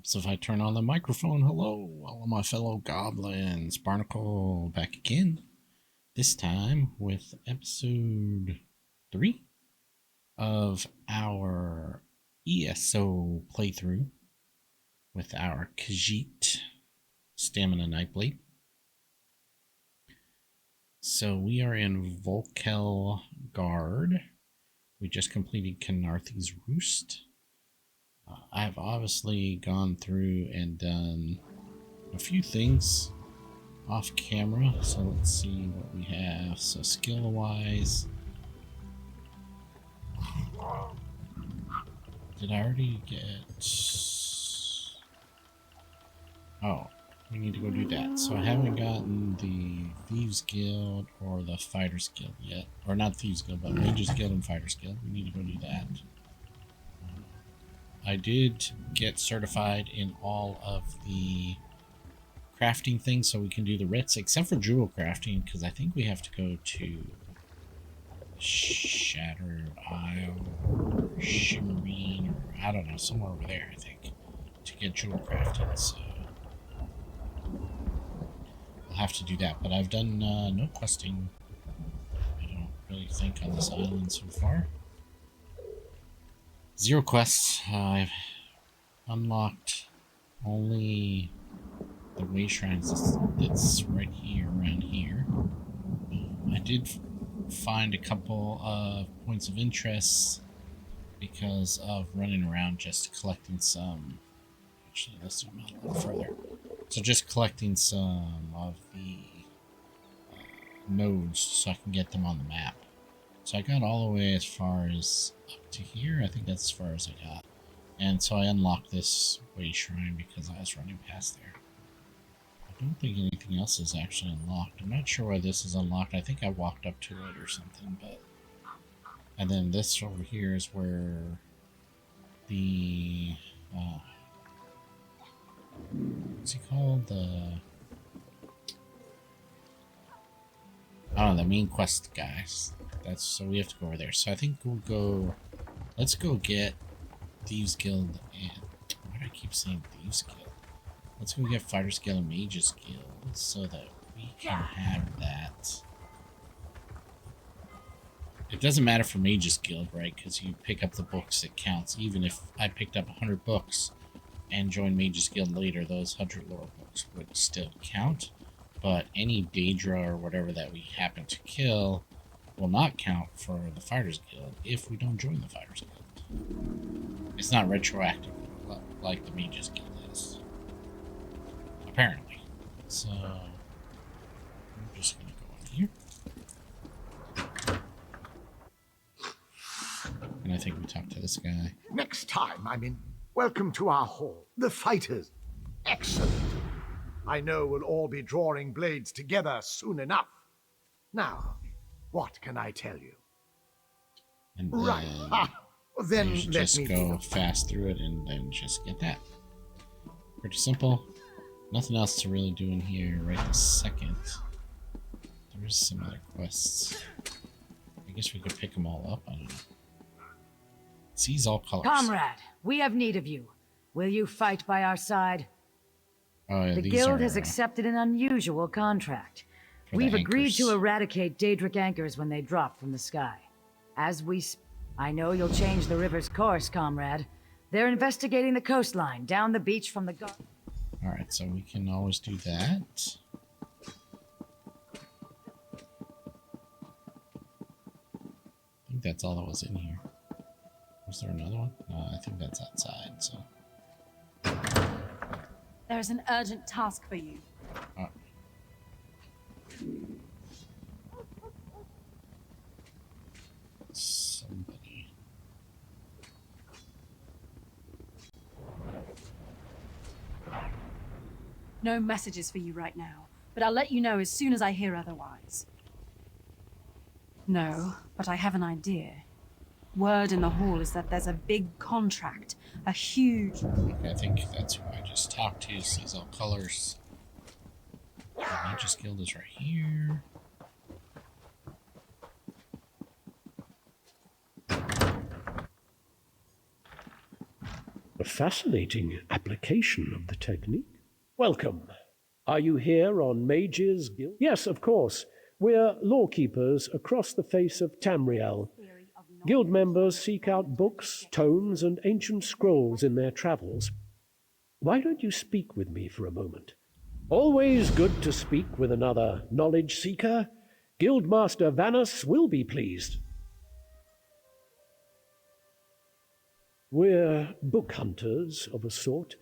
So if I turn on the microphone, hello, all of my fellow goblins. Barnacle back again. This time with episode 3 of our ESO playthrough with our Kahjiit Stamina Nightblade. So we are in Volkel Guard. We just completed Khenarthi's Roost. I've obviously gone through and done a few things off camera, so let's see what we have. So skill wise, did I already get... Oh, we need to go do that. So I haven't gotten the Thieves Guild or the Fighters Guild yet, or not Thieves Guild, but Mages Guild and Fighters Guild. We need to go do that. I did get certified in all of the crafting things, so we can do the writs, except for jewel crafting, because I think we have to go to Shattered Isle, or Shimmerine, or I don't know, somewhere over there, I think, to get jewel crafting, so I'll have to do that. But I've done no questing, I don't really think, on this island so far. 0 quests. I've unlocked only the way shrines that's right here, around here. I did find a couple of points of interest because of running around just collecting some. Actually, let's zoom out a little further. So just collecting some of the nodes so I can get them on the map. So I got all the way as far as up to here. I think that's as far as I got. And so I unlocked this way shrine because I was running past there. I don't think anything else is actually unlocked. I'm not sure why this is unlocked. I think I walked up to it or something, but... And then this over here is where the... what's he called? The main quest guys. So we have to go over there. So I think we'll go... Let's go get Thieves Guild and... Why do I keep saying Thieves Guild? Let's go get Fighters Guild and Mages Guild so that we can have that. It doesn't matter for Mages Guild, right? Because you pick up the books, it counts. Even if I picked up 100 books and joined Mages Guild later, those 100 lore books would still count. But any Daedra or whatever that we happen to kill will not count for the Fighters Guild if we don't join the Fighters Guild. It's not retroactive like the Mages Guild is. Apparently. So, I'm just going to go in here. And I think we talked to this guy. Next time, welcome to our hall. The fighters. Excellent. I know we'll all be drawing blades together soon enough. Now, what can I tell you? And right. Then let just me go fast through it and then just get that. Pretty simple. Nothing else to really do in here right this second. There's some other quests. I guess we could pick them all up. I don't know. It sees all colors. Comrade, we have need of you. Will you fight by our side? Oh, yeah, the guild has accepted an unusual contract. We've agreed to eradicate Daedric anchors when they drop from the sky. I know you'll change the river's course, comrade. They're investigating the coastline, down the beach from the guard. Alright, so we can always do that. I think that's all that was in here. Was there another one? No, I think that's outside, so... There's an urgent task for you. Somebody. No messages for you right now, but I'll let you know as soon as I hear otherwise. No, but I have an idea. Word in the hall is that there's a big contract, a huge... I think that's who I just talked to. Sees all colors. The Mages Guild is right here. A fascinating application of the technique. Welcome. Are you here on Mages Guild? Yes, of course. We're lawkeepers across the face of Tamriel. Guild members seek out books, tomes, and ancient scrolls in their travels. Why don't you speak with me for a moment? Always good to speak with another knowledge seeker. Guildmaster Vanus will be pleased. We're book hunters of a sort.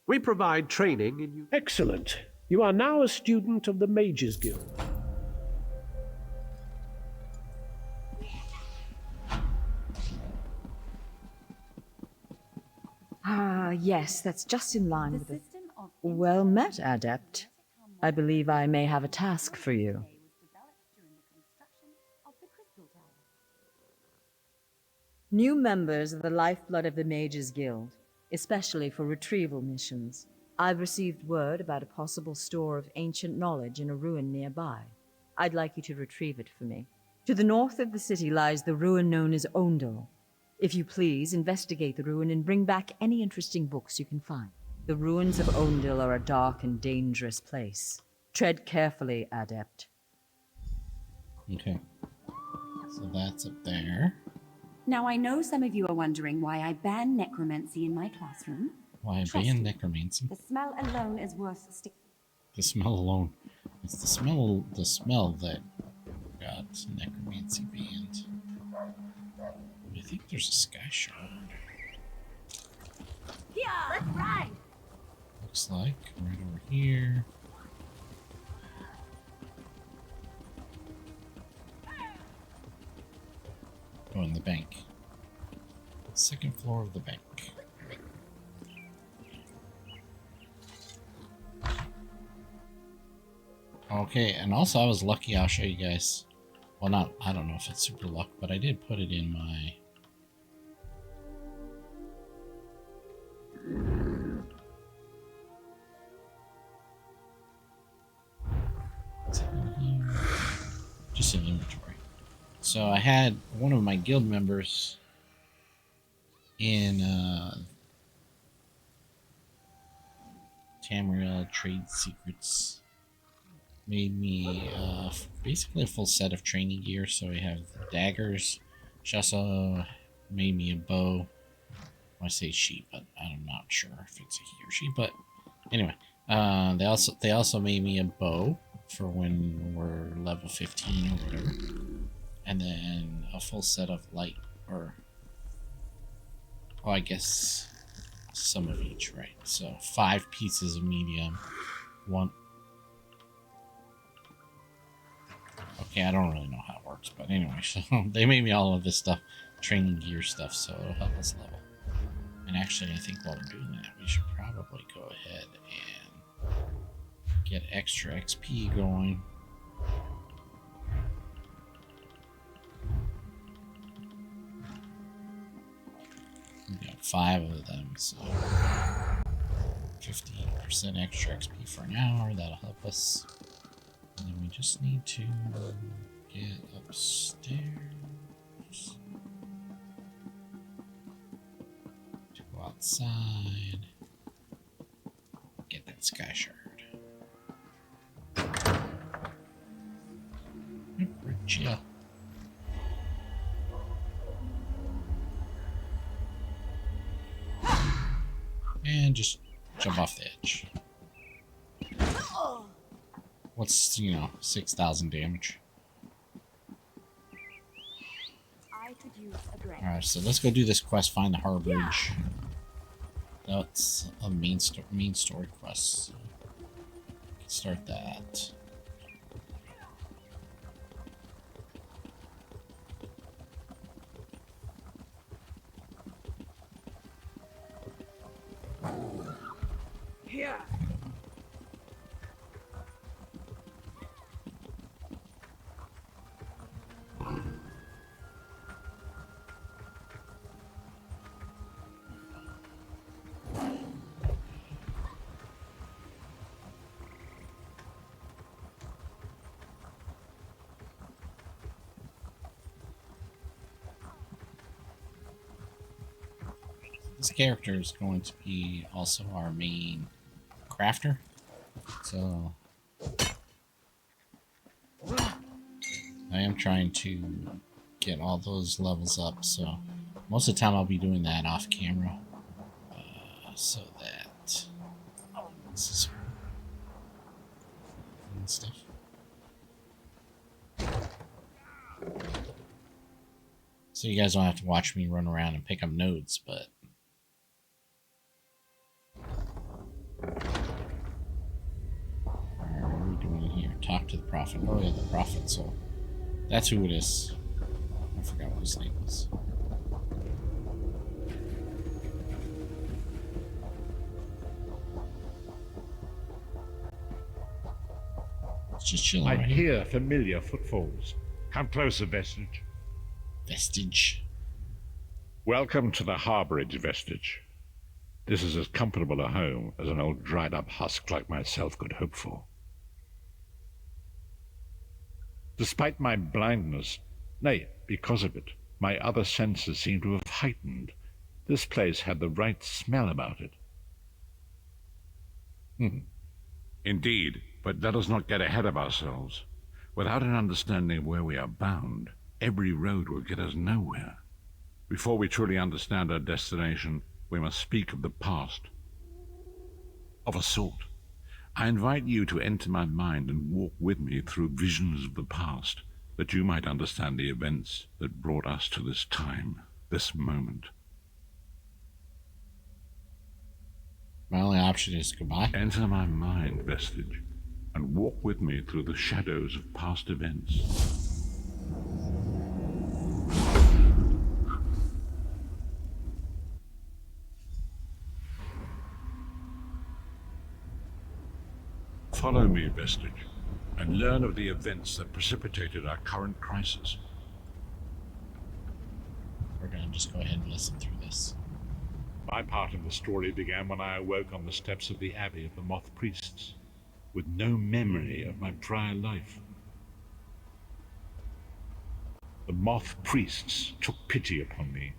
We provide training in you. Excellent. You are now a student of the Mages Guild. Ah, yes, that's just in line with the... Well met, Adept. I believe I may have a task for you. New members of the lifeblood of the Mages Guild, especially for retrieval missions. I've received word about a possible store of ancient knowledge in a ruin nearby. I'd like you to retrieve it for me. To the north of the city lies the ruin known as Ondel. If you please, investigate the ruin and bring back any interesting books you can find. The ruins of Ondel are a dark and dangerous place. Tread carefully, Adept. Okay. So that's up there. Now, I know some of you are wondering why I ban necromancy in my classroom. Why I Trust ban me, necromancy? The smell alone is worth sticking. The smell alone. It's the smell that got necromancy banned. I think there's a Skye shard. Yeah, let's ride! Looks like right over here. Oh, in the bank. Second floor of the bank. Okay, and also I was lucky. I'll show you guys. Well, not, I don't know if it's super luck, but I did put it in my... Just in inventory. So I had one of my guild members in Tamriel Trade Secrets made me basically a full set of training gear. So we have daggers. She also made me a bow. I say she, but I'm not sure if it's a he or she. But anyway, they also made me a bow for when we're level 15 or whatever, and then a full set of light, or I guess some of each, right? So 5 pieces of medium, one. Okay, I don't really know how it works, but anyway, so they made me all of this stuff, training gear stuff, so it'll help us level. And actually, I think while we're doing that, we should probably go ahead and get extra XP going. We got 5 of them, so 50% extra XP for an hour. That'll help us. And then we just need to get upstairs to go outside, get that Skye shard. We're chill. And just jump off the edge. What's, 6,000 damage. I could use a drink. Alright, so let's go do this quest, find the Harborage. That's a main story quest. So we can start that. Here. This character is going to be also our main crafter. So I am trying to get all those levels up. So most of the time I'll be doing that off camera. So that this is and stuff. So you guys don't have to watch me run around and pick up nodes, but what are we doing here? Talk to the prophet. Oh yeah, the prophet. So that's who it is. I forgot what his name was. It's just chilling. I right hear here. familiar footfalls. Come closer, Vestige. Vestige. Welcome to the Harborage, Vestige. This is as comfortable a home as an old dried-up husk like myself could hope for. Despite my blindness, nay, because of it, my other senses seem to have heightened. This place had the right smell about it. Indeed, but let us not get ahead of ourselves. Without an understanding of where we are bound, every road will get us nowhere. Before we truly understand our destination, we must speak of the past. Of a sort. I invite you to enter my mind and walk with me through visions of the past, that you might understand the events that brought us to this time, this moment. My only option is goodbye. Enter my mind, Vestige, and walk with me through the shadows of past events. Follow me, Vestige, and learn of the events that precipitated our current crisis. We're gonna just go ahead and listen through this. My part of the story began when I awoke on the steps of the Abbey of the Moth Priests, with no memory of my prior life. The Moth Priests took pity upon me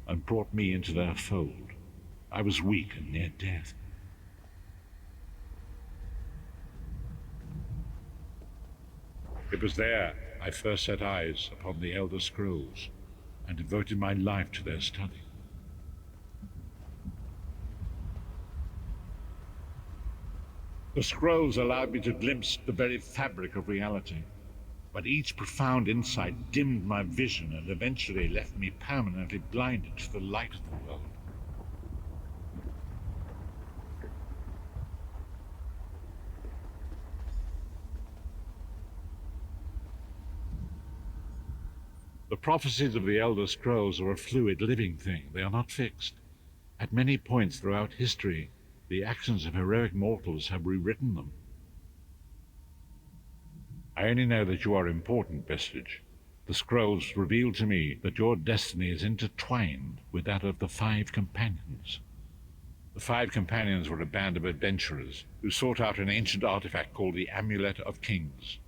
and brought me into their fold. I was weak and near death. It was there I first set eyes upon the Elder Scrolls and devoted my life to their study. The scrolls allowed me to glimpse the very fabric of reality, but each profound insight dimmed my vision and eventually left me permanently blinded to the light of the world. The prophecies of the Elder Scrolls are a fluid, living thing. They are not fixed. At many points throughout history, the actions of heroic mortals have rewritten them. I only know that you are important, Vestige. The scrolls reveal to me that your destiny is intertwined with that of the Five Companions. The Five Companions were a band of adventurers who sought out an ancient artifact called the Amulet of Kings.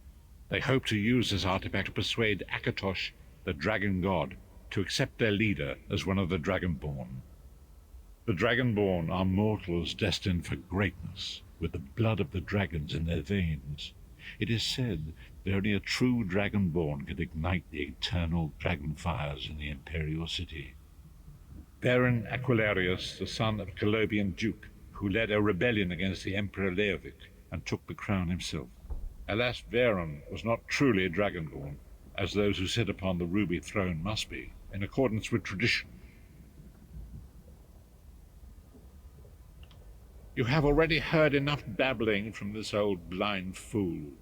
They hoped to use this artifact to persuade Akatosh, the dragon god, to accept their leader as one of the Dragonborn. The Dragonborn are mortals destined for greatness, with the blood of the dragons in their veins. It is said that only a true Dragonborn can ignite the eternal dragon fires in the Imperial City. Baron Aquilarius, the son of Colobian Duke, who led a rebellion against the Emperor Leovic and took the crown himself. Alas, Baron was not truly a Dragonborn, as those who sit upon the ruby throne must be, in accordance with tradition. You have already heard enough babbling from this old blind fool.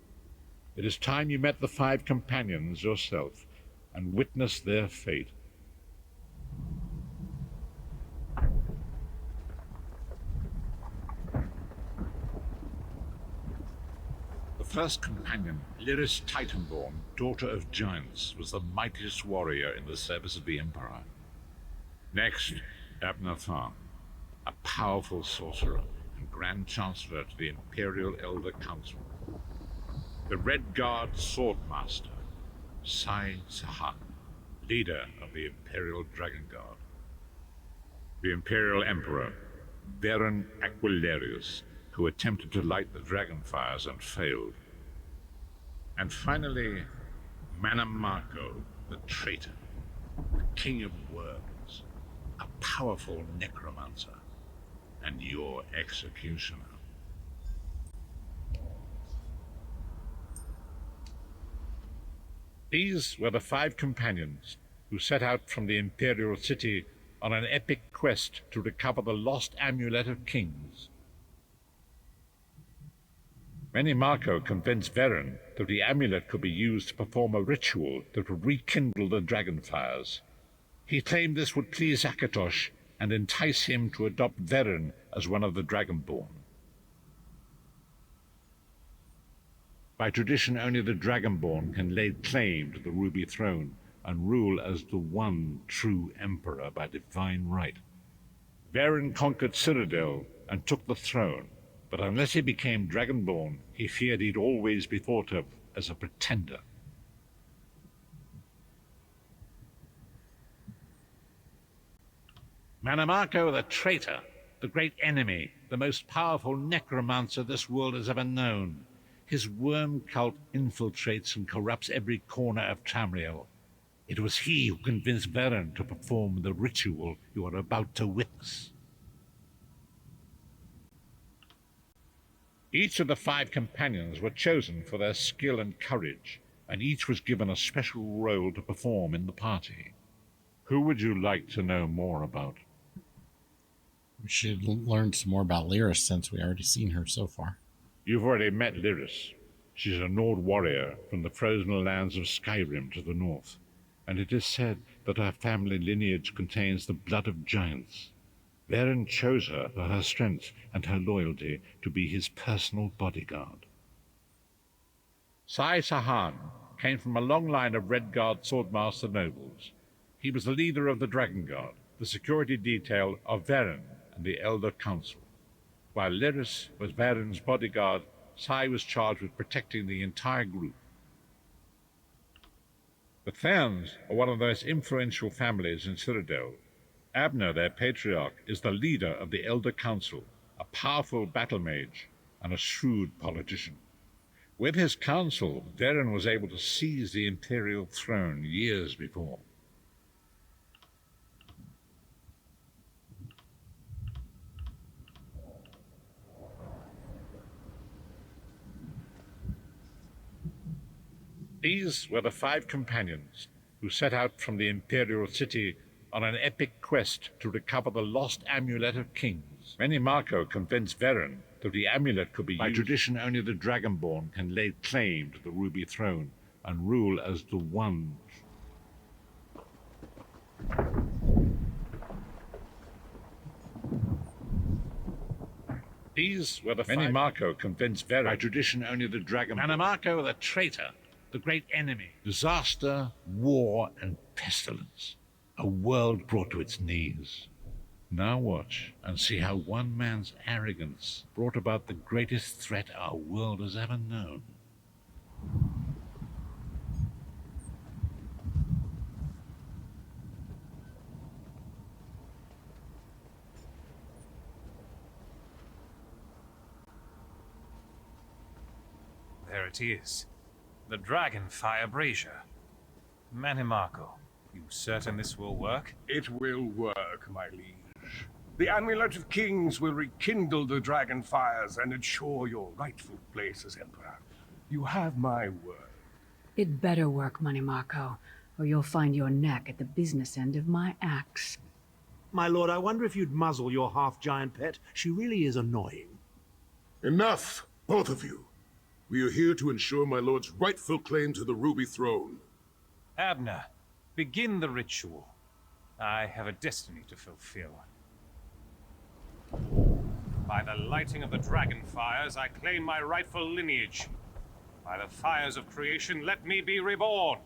It is time you met the Five Companions yourself and witnessed their fate. The first companion, Lyris Titanborn, daughter of giants, was the mightiest warrior in the service of the Emperor. Next, Ep.03, a powerful sorcerer and Grand Chancellor to the Imperial Elder Council. The Red Guard Swordmaster, Skye, leader of the Imperial Dragon Guard. The Imperial Emperor, Varen Aquilarius, who attempted to light the dragon fires and failed. And finally, Manamako, the traitor, the king of worms, a powerful necromancer, and your executioner. These were the 5 companions who set out from the Imperial City on an epic quest to recover the lost Amulet of Kings. Manamako convinced Varen that the amulet could be used to perform a ritual that would rekindle the dragon fires. He claimed this would please Akatosh and entice him to adopt Varen as one of the Dragonborn. By tradition, only the Dragonborn can lay claim to the Ruby Throne and rule as the one true Emperor by divine right. Varen conquered Cyrodiil and took the throne, but unless he became Dragonborn, he feared he'd always be thought of as a pretender. Manamako the traitor, the great enemy, the most powerful necromancer this world has ever known. His worm cult infiltrates and corrupts every corner of Tamriel. It was he who convinced Varen to perform the ritual you are about to witness. Each of the 5 companions were chosen for their skill and courage, and each was given a special role to perform in the party. Who would you like to know more about? We should learn some more about Lyris since we already seen her so far. You've already met Lyris. She's a Nord warrior from the frozen lands of Skyrim to the north, and it is said that her family lineage contains the blood of giants. Varen chose her for her strength and her loyalty to be his personal bodyguard. Sai Sahan came from a long line of Red Guard swordmaster nobles. He was the leader of the Dragon Guard, the security detail of Varen and the Elder Council. While Lyris was Varen's bodyguard, Sai was charged with protecting the entire group. The Therns are one of the most influential families in Cyrodiil. Abner, their patriarch, is the leader of the Elder Council, a powerful battle mage and a shrewd politician. With his council, Varen was able to seize the Imperial throne years before. These were the 5 companions who set out from the Imperial City on an epic quest to recover the lost Amulet of Kings. Manamako convinced Varen that the amulet could be used. By tradition, only the Dragonborn can lay claim to the Ruby Throne and rule as the one. These were the Manamako convinced Varen. By tradition, only the Dragonborn. Manamako the traitor, the great enemy. Disaster, war, and pestilence. A world brought to its knees. Now watch and see how one man's arrogance brought about the greatest threat our world has ever known. There it is. The Dragonfire Brazier. Manamako, you certain this will work? It will work, my liege. The Amulet of Kings will rekindle the dragon fires and ensure your rightful place as Emperor. You have my word. It better work, Manamako, or you'll find your neck at the business end of my axe. My lord, I wonder if you'd muzzle your half-giant pet. She really is annoying. Enough, both of you. We are here to ensure my lord's rightful claim to the Ruby Throne. Abner, begin the ritual. I have a destiny to fulfill. By the lighting of the dragon fires, I claim my rightful lineage. By the fires of creation, let me be reborn.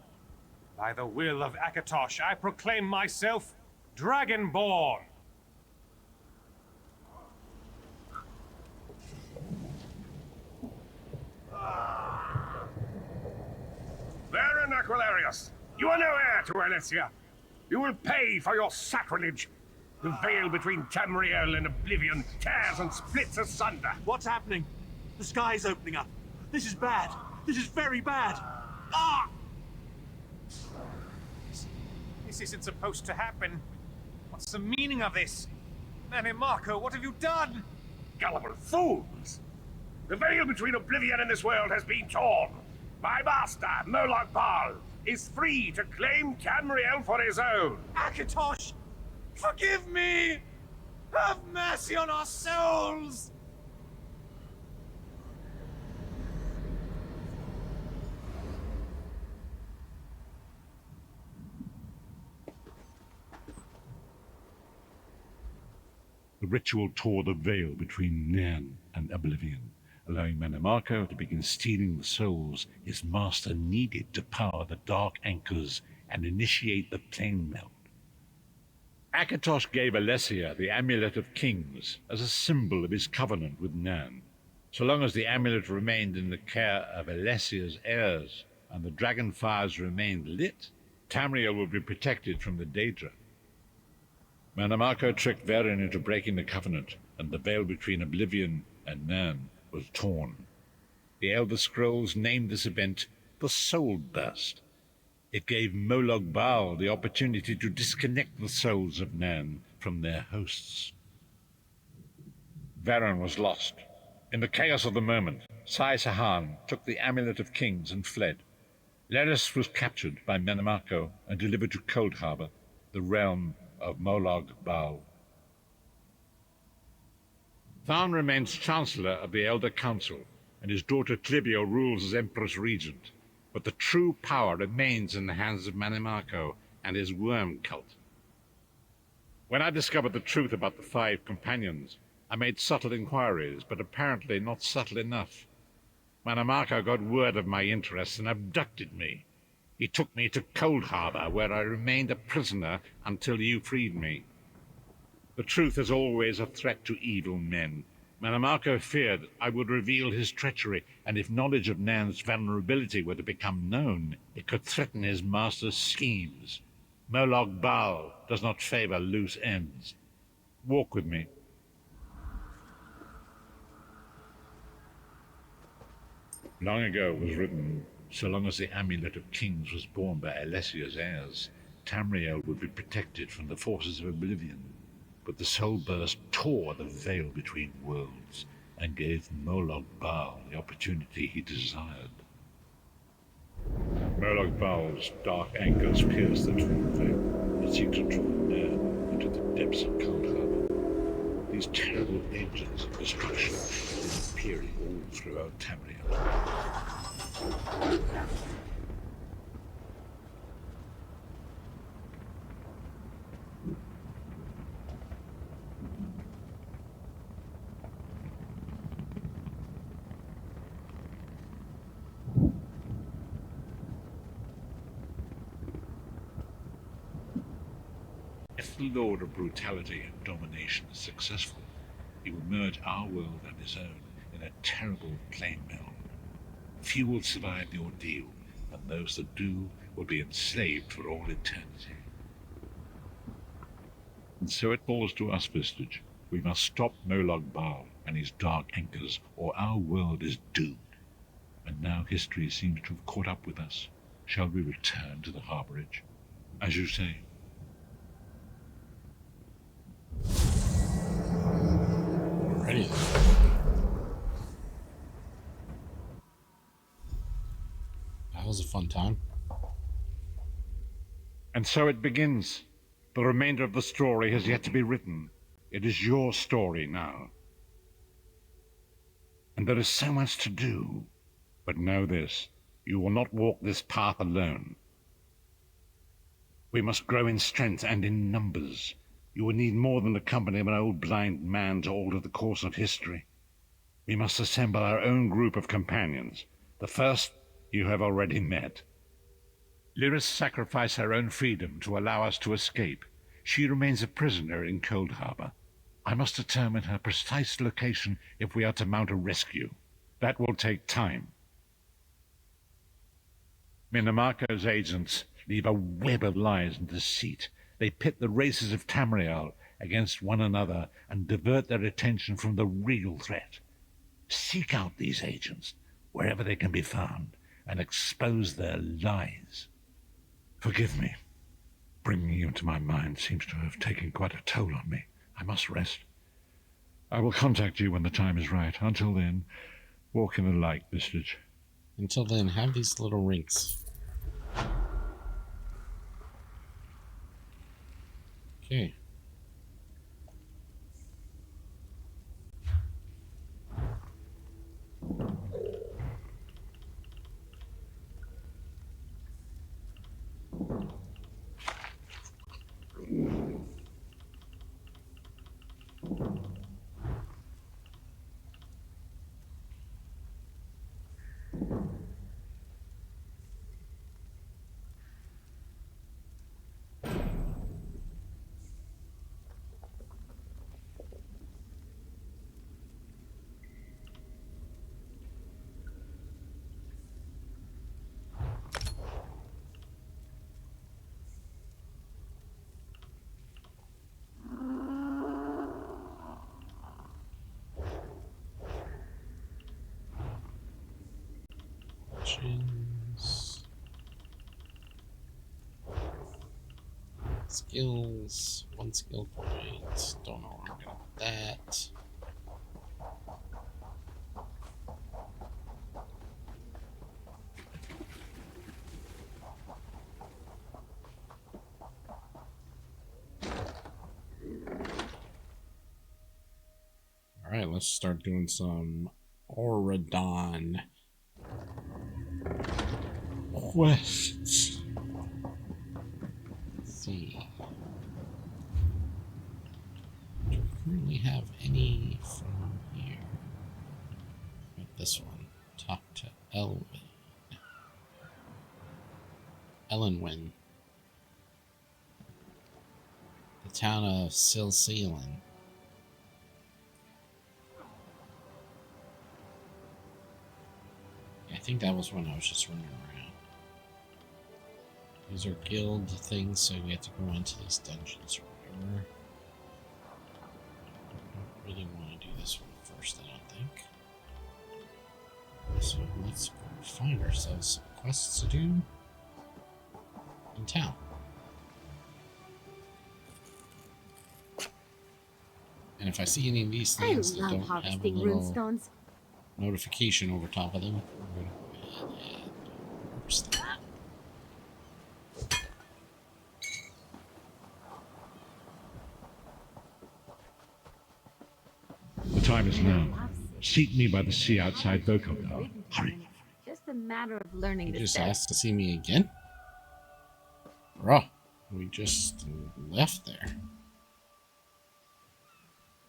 By the will of Akatosh, I proclaim myself Dragonborn. Varen Aquilarius, you are no heir to Elysia. You will pay for your sacrilege. The veil between Tamriel and Oblivion tears and splits asunder. What's happening? The sky's opening up. This is bad. This is very bad. Ah! This isn't supposed to happen. What's the meaning of this? Marco, what have you done? Gullible fools! The veil between Oblivion and this world has been torn. My master, Moloch Baal, is free to claim Tamriel for his own. Akatosh! Forgive me! Have mercy on our souls! The ritual tore the veil between Nan and Oblivion, allowing Marco to begin stealing the souls his master needed to power the dark anchors and initiate the plane melt. Akatosh gave Alessia the Amulet of Kings as a symbol of his covenant with Nan. So long as the amulet remained in the care of Alessia's heirs and the dragon fires remained lit, Tamriel would be protected from the Daedra. Marco tricked Varen into breaking the covenant, and the veil between Oblivion and Nan was torn. The Elder Scrolls named this event the Soul Burst. It gave Moloch Baal the opportunity to disconnect the souls of Nan from their hosts. Varen was lost. In the chaos of the moment, Sai Sahan took the Amulet of Kings and fled. Leris was captured by Marco and delivered to Cold Harbor, the realm of Moloch Baal. Tharn remains Chancellor of the Elder Council, and his daughter Clivio rules as Empress Regent, but the true power remains in the hands of Marco and his worm cult. When I discovered the truth about the 5 companions, I made subtle inquiries, but apparently not subtle enough. Marco got word of my interests and abducted me. He took me to Cold Harbor, where I remained a prisoner until you freed me. The truth is always a threat to evil men. Marco feared I would reveal his treachery, and if knowledge of Nan's vulnerability were to become known, it could threaten his master's schemes. Moloch Baal does not favor loose ends. Walk with me. Long ago it was written, so long as the Amulet of Kings was borne by Alessia's heirs, Tamriel would be protected from the forces of Oblivion. But the Soul Burst tore the veil between worlds and gave Moloch Baal the opportunity he desired. Moloch Baal's dark anchors pierce the torn veil and seek to draw Nan into the depths of Cold Harbor. These terrible engines of destruction have been appearing all throughout Tamriel. If the Lord of Brutality and Domination is successful, he will merge our world and his own in a terrible plane meld. Few will survive the ordeal, and those that do will be enslaved for all eternity. And so it falls to us, Vestige. We must stop Moloch Baal and his dark anchors, or our world is doomed. And now history seems to have caught up with us. Shall we return to the harborage? As you say. Alrighty then. That was a fun time. And so it begins. The remainder of the story has yet to be written. It is your story now. And there is so much to do. But know this, you will not walk this path alone. We must grow in strength and in numbers. You will need more than the company of an old blind man to alter the course of history. We must assemble our own group of companions. The first you have already met. Lyris sacrificed her own freedom to allow us to escape. She remains a prisoner in Cold Harbor. I must determine her precise location if we are to mount a rescue. That will take time. Marco's agents leave a web of lies and deceit. They pit the races of Tamriel against one another and divert their attention from the real threat. Seek out these agents, wherever they can be found, and expose their lies. Forgive me. Bringing you into my mind seems to have taken quite a toll on me. I must rest. I will contact you when the time is right. Until then, walk in the light, Vistage. Until then, have these little rings. Okay. Skills, 1 skill point. Don't know where I'm gonna put that. Alright, let's start doing some Auradon quests. Let's see. Do we currently have any from here? Like this one. Talk to Ellenwyn. The town of Silsealan. I think that was when I was just running around. These are guild things, so we have to go into these dungeons or whatever. I don't really want to do this one first, I don't think. So let's go find ourselves some quests to do in town. And if I see any of these things that don't have a little notification over top of them, we're going to go ahead and harvest them. The time is now. Seek me by the sea outside Rhangakad. Hurry. Just a matter of learning You to just step. asked to see me again? Bro, we just left there.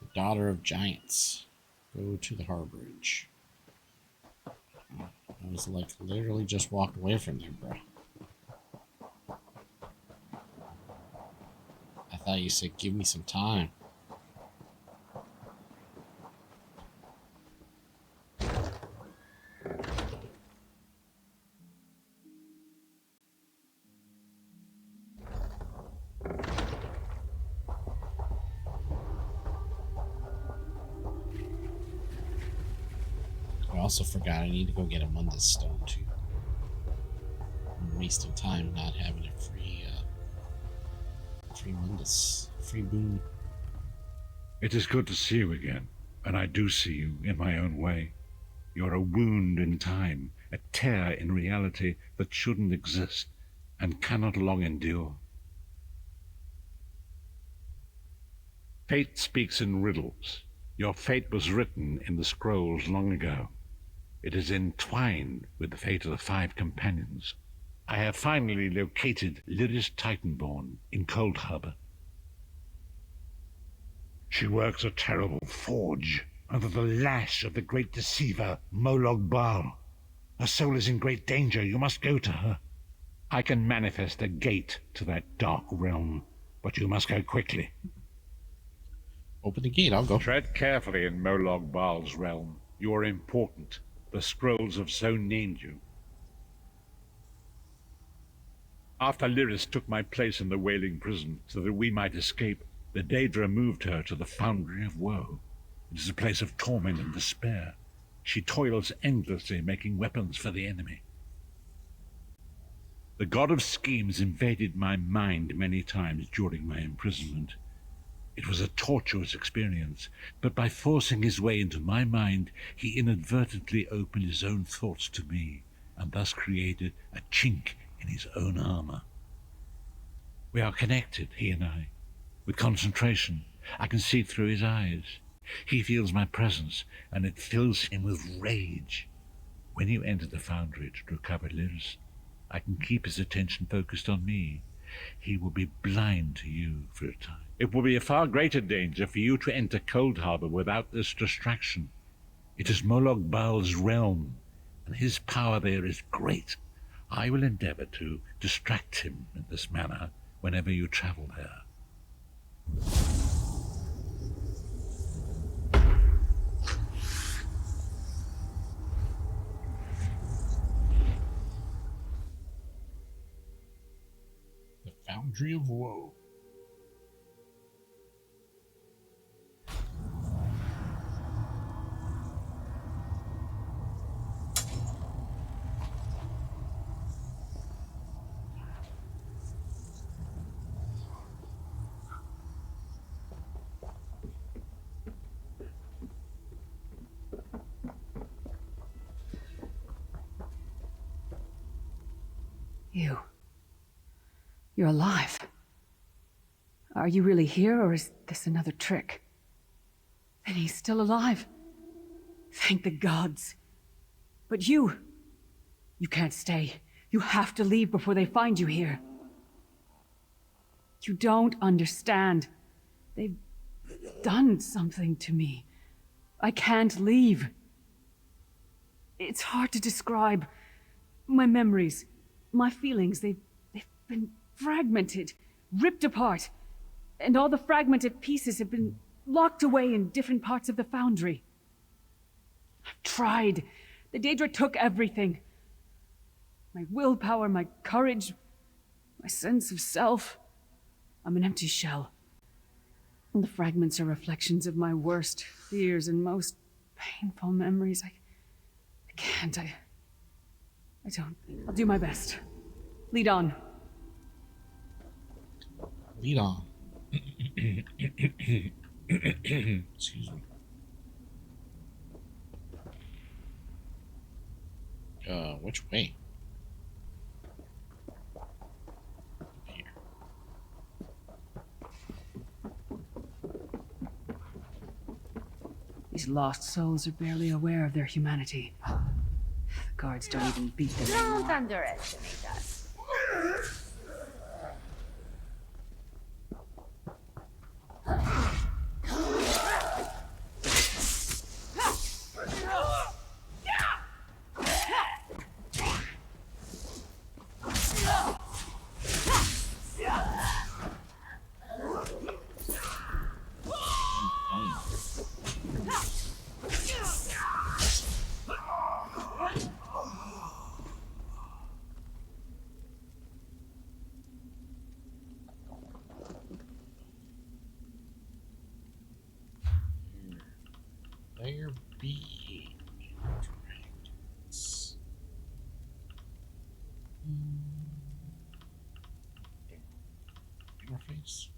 The daughter of giants. Go to the Harborage. I was like literally just walked away from there, bro. I thought you said give me some time. I also forgot I need to go get a Mundus stone too. I'm wasting time not having a free Mundus, free boon. It is good to see you again, and I do see you in my own way. You're a wound in time, a tear in reality that shouldn't exist and cannot long endure. Fate speaks in riddles. Your fate was written in the scrolls long ago. It is entwined with the fate of the 5 companions. I have finally located Lyris Titanborn in Cold Harbor. She works a terrible forge under the lash of the great deceiver Molag Bal. Her soul is in great danger. You must go to her. I can manifest a gate to that dark realm, but you must go quickly. Open the gate, I'll go. Tread carefully in Molag Bal's realm. You are important. The scrolls have so named you. After Lyris took my place in the Wailing Prison so that we might escape, The Daedra moved her to the Foundry of Woe. It is a place of torment and despair. She toils endlessly, making weapons for the enemy. The god of schemes invaded my mind many times during my imprisonment. It was a tortuous experience, but by forcing his way into my mind, he inadvertently opened his own thoughts to me, and thus created a chink in his own armor. We are connected, he and I. With concentration, I can see through his eyes. He feels my presence, and it fills him with rage. When you enter the foundry to recover Liz, I can keep his attention focused on me. He will be blind to you for a time. It will be a far greater danger for you to enter Cold Harbor without this distraction. It is Moloch Baal's realm, and his power there is great. I will endeavor to distract him in this manner whenever you travel there. The Foundry of Woe. You're alive. Are you really here, or is this another trick? And he's still alive. Thank the gods. But you can't stay. You have to leave before they find you here. You don't understand. They've done something to me. I can't leave. It's hard to describe. My memories, my feelings, they've been fragmented, ripped apart, and all the fragmented pieces have been locked away in different parts of the foundry. I've tried. The Daedra took everything. My willpower, my courage, my sense of self. I'm an empty shell. And the fragments are reflections of my worst fears and most painful memories. I can't. I don't. I'll do my best. Lead on. Lead on. Excuse me. Which way? Here. These lost souls are barely aware of their humanity. The guards don't even beat them anymore. Don't underestimate us. There be dragons. Interface.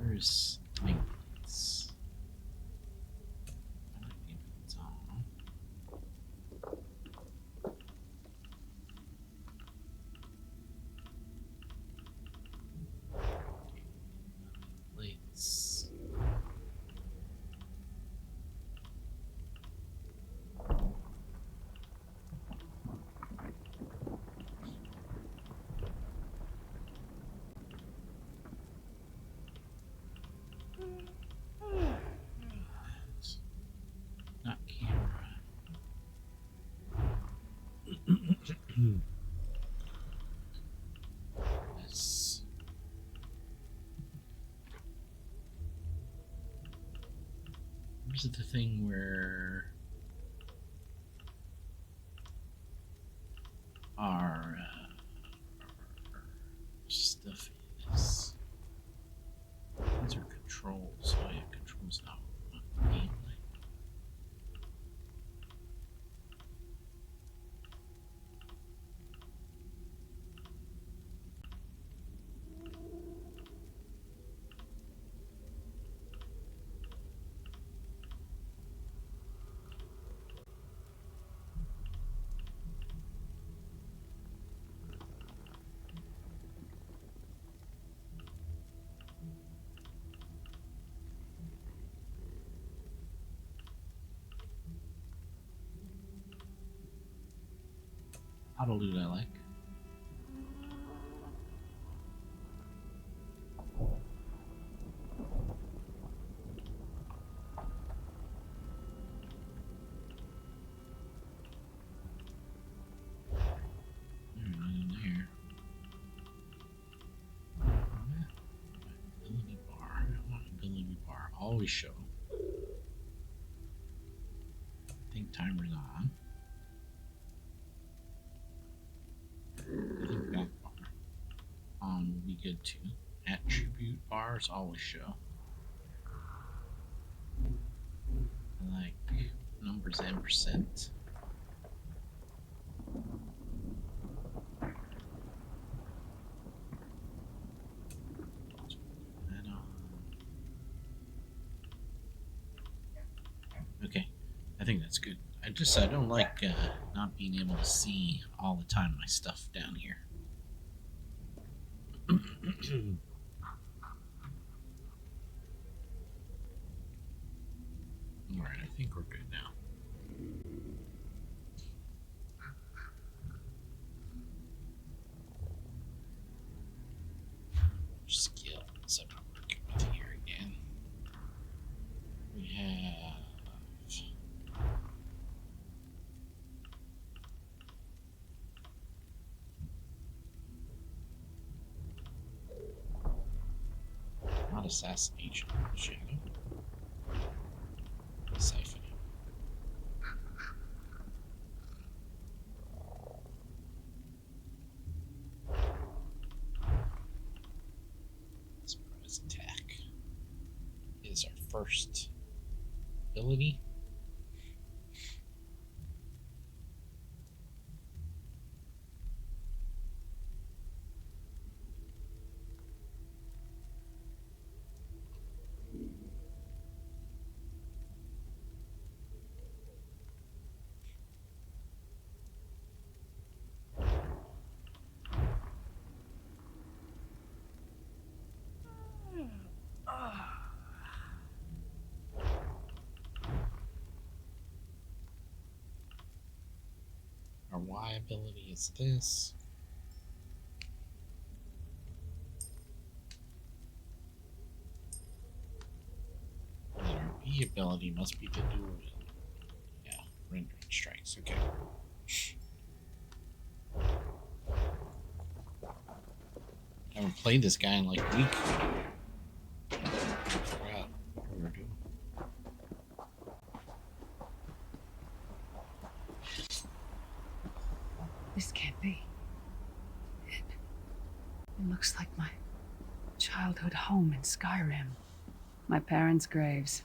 Where's Nightblades? Nightblades on. Blades. Not camera. Is it the thing where our stuff is? These are controls. Oh yeah, controls now. Gameplay. Auto loot I like. Nothing there. Ability bar. I want ability bar. Always show. I think timer's on. I think back bar on would be good too. Attribute bars always show. I like numbers and percent. Okay, I think that's good. I don't like not being able to see all the time my stuff down here. Alright, I think we're good now. Skill, so I'm working with here again. We have not assassination, shadow. Siphoning. Surprise attack is our first ability. Our Y ability is this. And our B ability must be the dual wield. Yeah, rendering strikes. Okay. I haven't played this guy in like a week. I forgot what we were doing. This can't be. It looks like my childhood home in Skyrim. My parents' graves.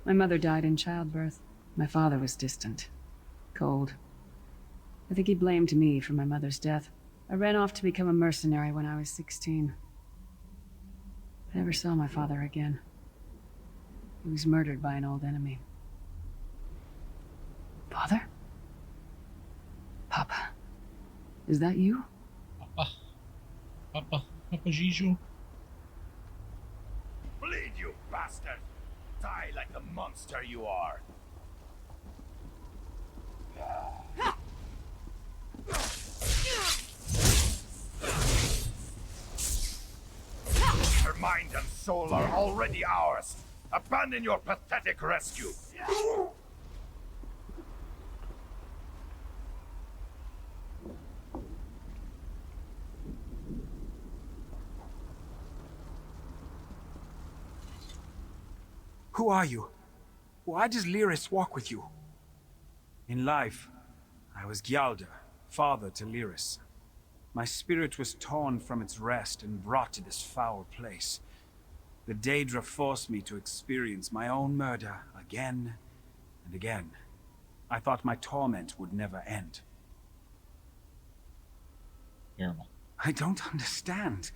My mother died in childbirth. My father was distant. Cold. I think he blamed me for my mother's death. I ran off to become a mercenary when I was 16. I never saw my father again. He was murdered by an old enemy. Father? Papa, is that you? Papa Jiju. Bleed, you bastard! Die like the monster you are! Her mind and soul are already ours. Abandon your pathetic rescue. Who are you? Why does Lyris walk with you? In life, I was Gyalda, father to Lyris. My spirit was torn from its rest and brought to this foul place. The Daedra forced me to experience my own murder again and again. I thought my torment would never end. Terrible. I don't understand.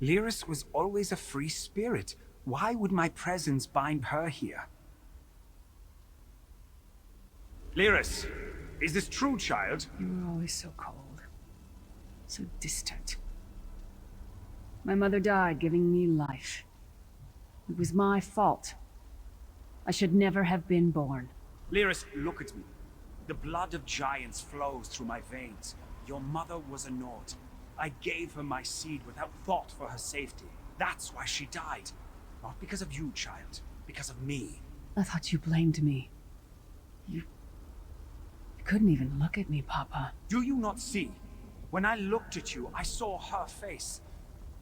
Lyris was always a free spirit. Why would my presence bind her here? Lyris, is this true, child? You were always so cold. So distant. My mother died giving me life. It was my fault. I should never have been born. Lyris, look at me. The blood of giants flows through my veins. Your mother was a Nord. I gave her my seed without thought for her safety. That's why she died. Not because of you, child. Because of me. I thought you blamed me. You couldn't even look at me, Papa. Do you not see? When I looked at you, I saw her face.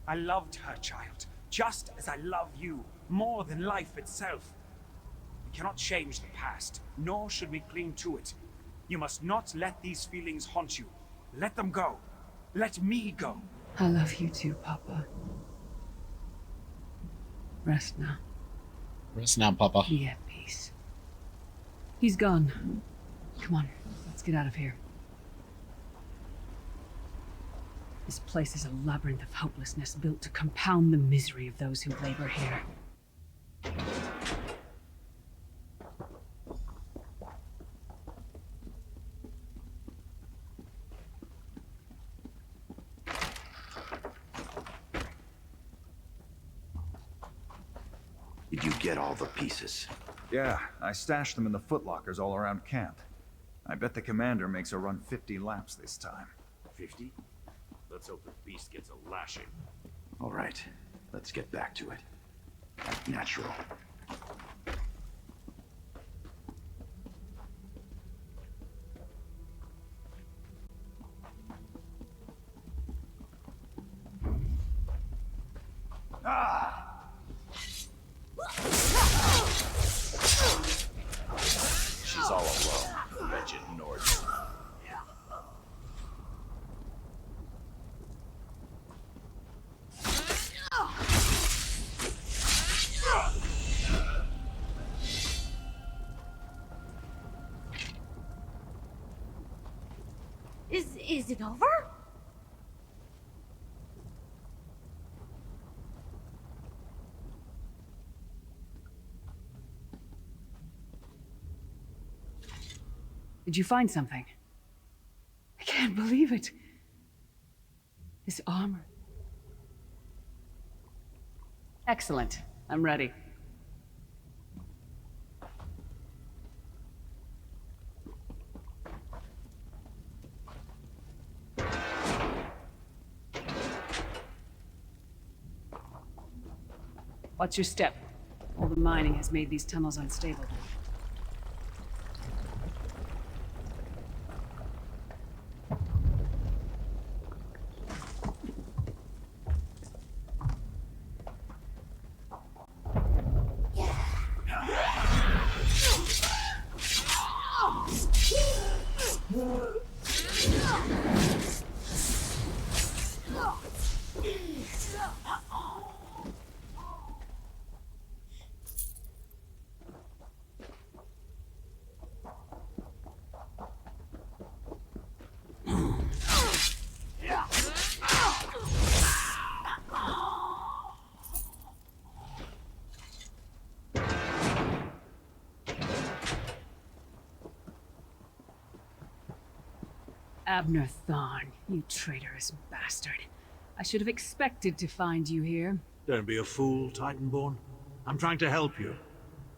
I loved her, child. Just as I love you. More than life itself. We cannot change the past. Nor should we cling to it. You must not let these feelings haunt you. Let them go. Let me go. I love you too, Papa. Rest now. Rest now, Papa. Be at peace. He's gone. Come on, let's get out of here. This place is a labyrinth of hopelessness built to compound the misery of those who labor here. Did you get all the pieces? Yeah, I stashed them in the footlockers all around camp. I bet the commander makes her run 50 laps this time. 50? Let's hope the beast gets a lashing. All right, let's get back to it. Act natural. Ah! She's all alone, the wretched Nord. Is it over? Did you find something? I can't believe it. This armor. Excellent. I'm ready. Watch your step. All the mining has made these tunnels unstable. Abner Thorn, you traitorous bastard. I should have expected to find you here. Don't be a fool, Titanborn. I'm trying to help you.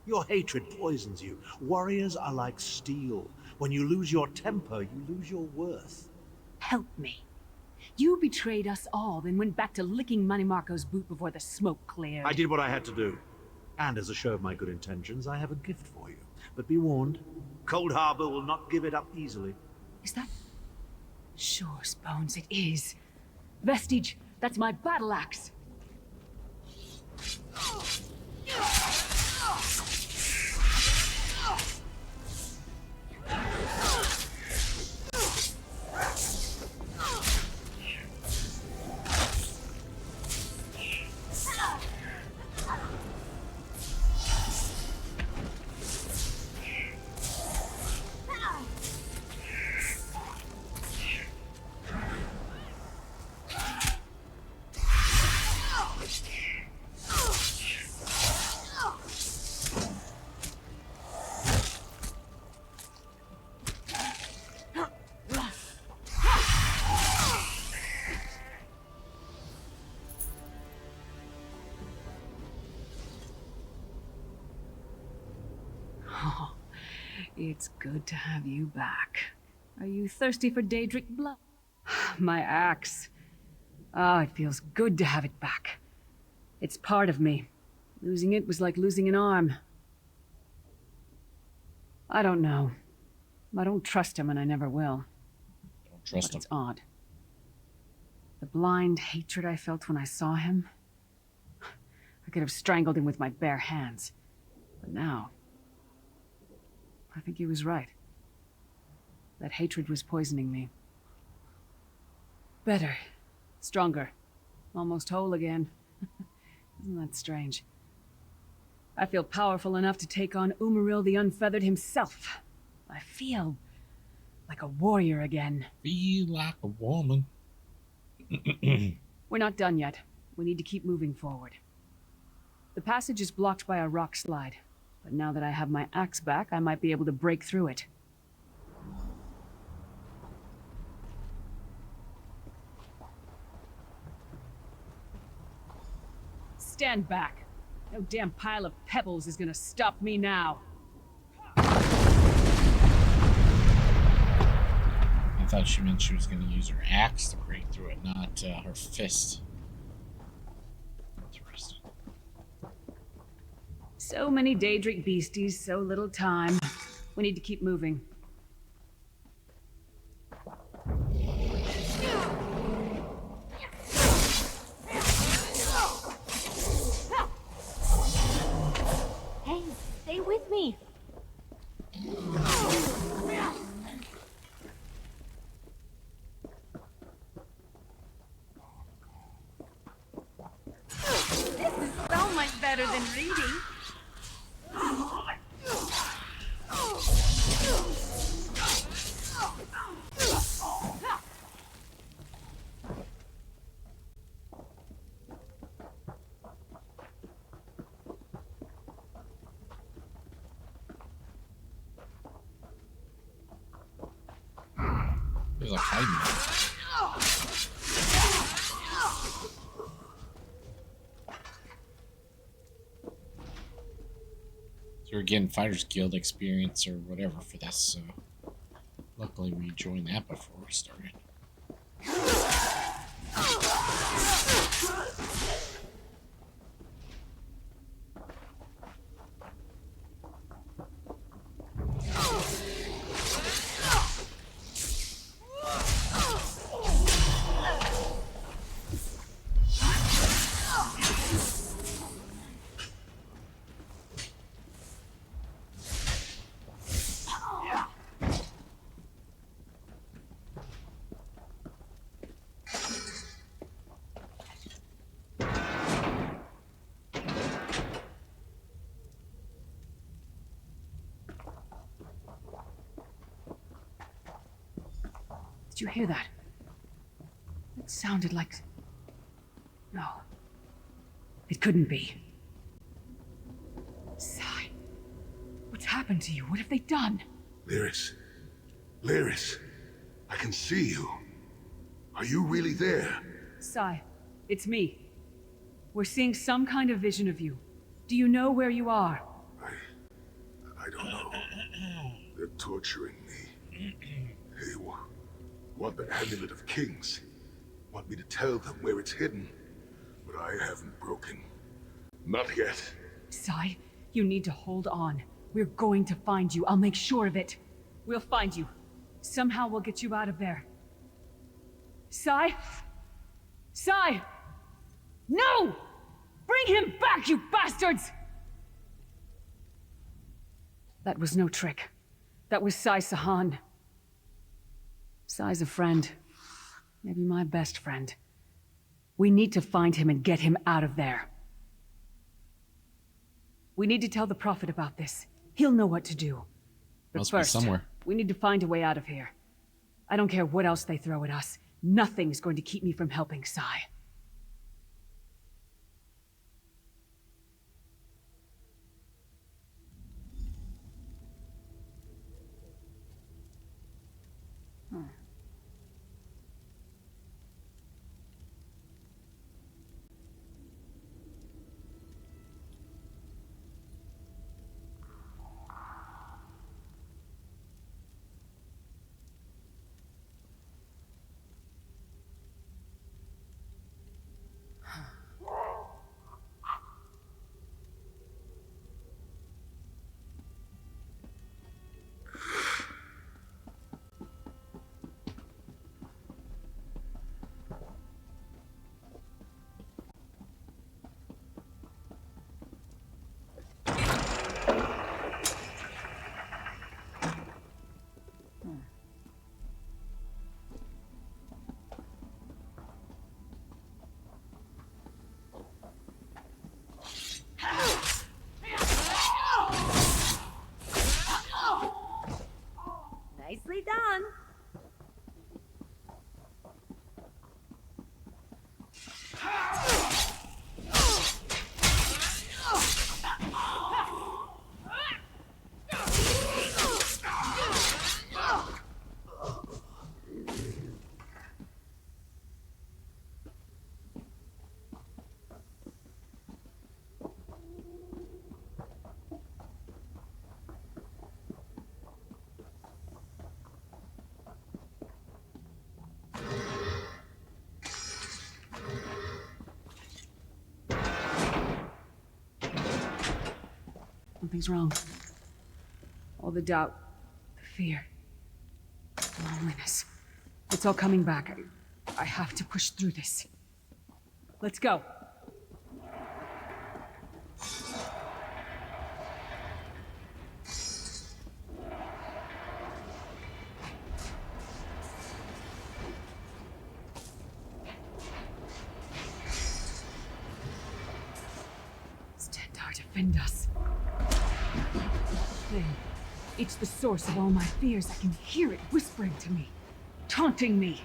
Your hatred poisons you. Warriors are like steel. When you lose your temper, you lose your worth. Help me. You betrayed us all, then went back to licking Manny Marco's boot before the smoke cleared. I did what I had to do. And as a show of my good intentions, I have a gift for you. But be warned, Cold Harbor will not give it up easily. Is that... Sure, Bones, it is. Vestige, that's my battle axe. Oh, it's good to have you back. Are you thirsty for Daedric blood? My axe. Ah, it feels good to have it back. It's part of me. Losing it was like losing an arm. I don't know. I don't trust him and I never will. Don't trust him. It's odd. The blind hatred I felt when I saw him. I could have strangled him with my bare hands. But now, I think he was right. That hatred was poisoning me. Better. Stronger. Almost whole again. Isn't that strange? I feel powerful enough to take on Umaril the Unfeathered himself. I feel like a warrior again. Feel like a woman. We're not done yet. We need to keep moving forward. The passage is blocked by a rock slide, but now that I have my axe back, I might be able to break through it. Stand back. No damn pile of pebbles is gonna stop me now. I thought she meant she was going to use her axe to break through it, not her fist. Interesting. So many Daedric beasties, so little time. We need to keep moving. Hey, stay with me. This is so much better than reading. There's a hiding there. So we're getting Fighters Guild experience or whatever for this, so luckily we joined that before we started. Did you hear that? It sounded like... No. It couldn't be. Skye. What's happened to you? What have they done? Lyris. Lyris. I can see you. Are you really there? Skye, it's me. We're seeing some kind of vision of you. Do you know where you are? I don't know. They're torturing me. They want the Amulet of Kings. Want me to tell them where it's hidden. But I haven't broken. Not yet. Skye, you need to hold on. We're going to find you. I'll make sure of it. We'll find you. Somehow we'll get you out of there. Skye? Skye! No! Bring him back, you bastards! That was no trick. That was Skye Sahan. Skye's a friend. Maybe my best friend. We need to find him and get him out of there. We need to tell the Prophet about this. He'll know what to do. But Must be first, somewhere. we need to find a way out of here. I don't care what else they throw at us. Nothing's going to keep me from helping Skye. Something's wrong. All the doubt, the fear, the loneliness. It's all coming back. I have to push through this. Let's go. Defend us. Thing. It's the source of all my fears. I can hear it whispering to me, taunting me.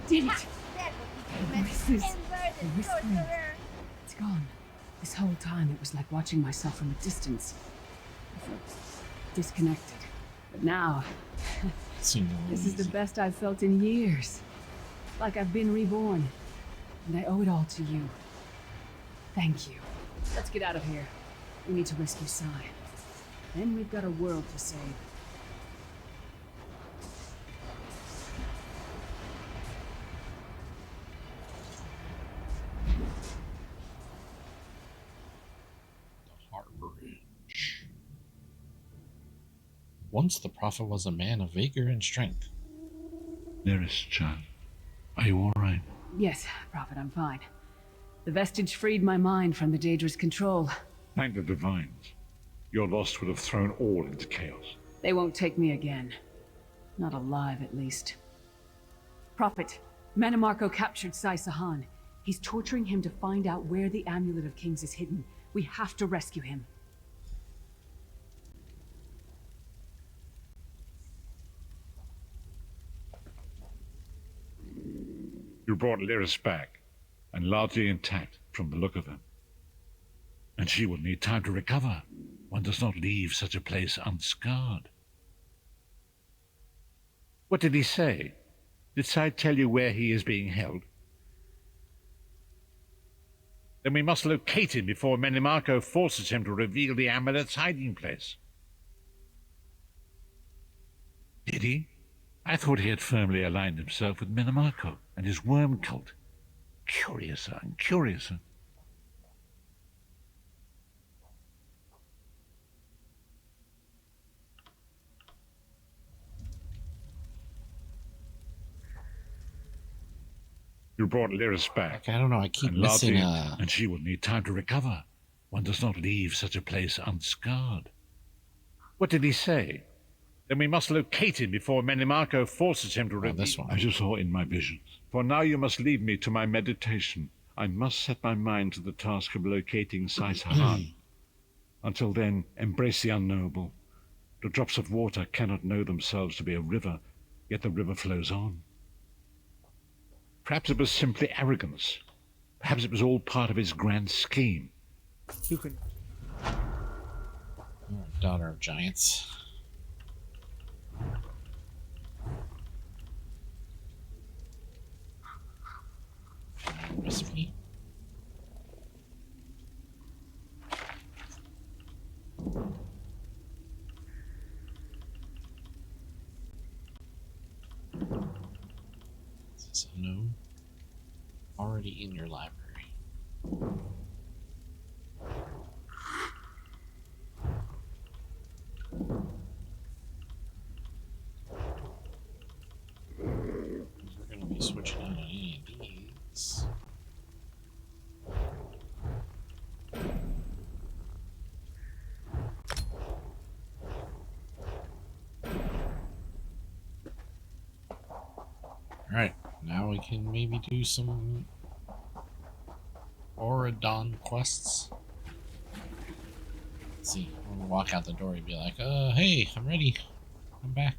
Did it! The voices, the whispering. It's gone. This whole time it was like watching myself from a distance. I felt disconnected. But now, this is the best I've felt in years. Like I've been reborn. And I owe it all to you. Thank you. Let's get out of here. We need to rescue Skye. Then we've got a world to save. Once the prophet was a man of vigor and strength. Lyris, child, are you all right? Yes, Prophet, I'm fine. The vestige freed my mind from the Daedra's control. Thank the divines. Your loss would have thrown all into chaos. They won't take me again. Not alive, at least. Prophet, Manimarco captured Sai Sahan. He's torturing him to find out where the Amulet of Kings is hidden. We have to rescue him. You brought Lyris back, and largely intact from the look of him. And she will need time to recover. One does not leave such a place unscarred. What did he say? Did Sai tell you where he is being held? Then we must locate him before Manimarco forces him to reveal the amulet's hiding place. Did he? I thought he had firmly aligned himself with Manimarco and his worm cult. Curiouser and curiouser. You brought Lyris back. I don't know, I keep missing and she will need time to recover. One does not leave such a place unscarred. What did he say? Then we must locate him before Manimarco forces him to reveal. This one. As you saw in my visions. For now you must leave me to my meditation. I must set my mind to the task of locating Sai Sahan. Until then, embrace the unknowable. The drops of water cannot know themselves to be a river, yet the river flows on. Perhaps it was simply arrogance. Perhaps it was all part of his grand scheme. Who can... Daughter of Giants. Recipe. Is this unknown? Already in your library. We're going to be switching out on any of these. Alright, now we can maybe do some Auradon quests. Let's see, I'm gonna walk out the door and be like, hey, I'm ready. I'm back.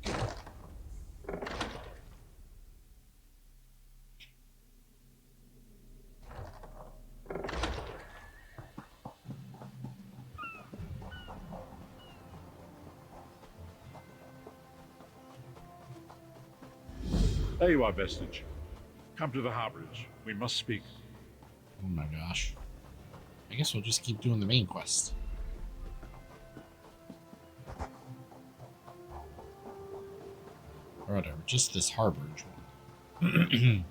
There you are, Vestige. Come to the harborage. We must speak. Oh my gosh. I guess we'll just keep doing the main quest. Or whatever, just this harborage one.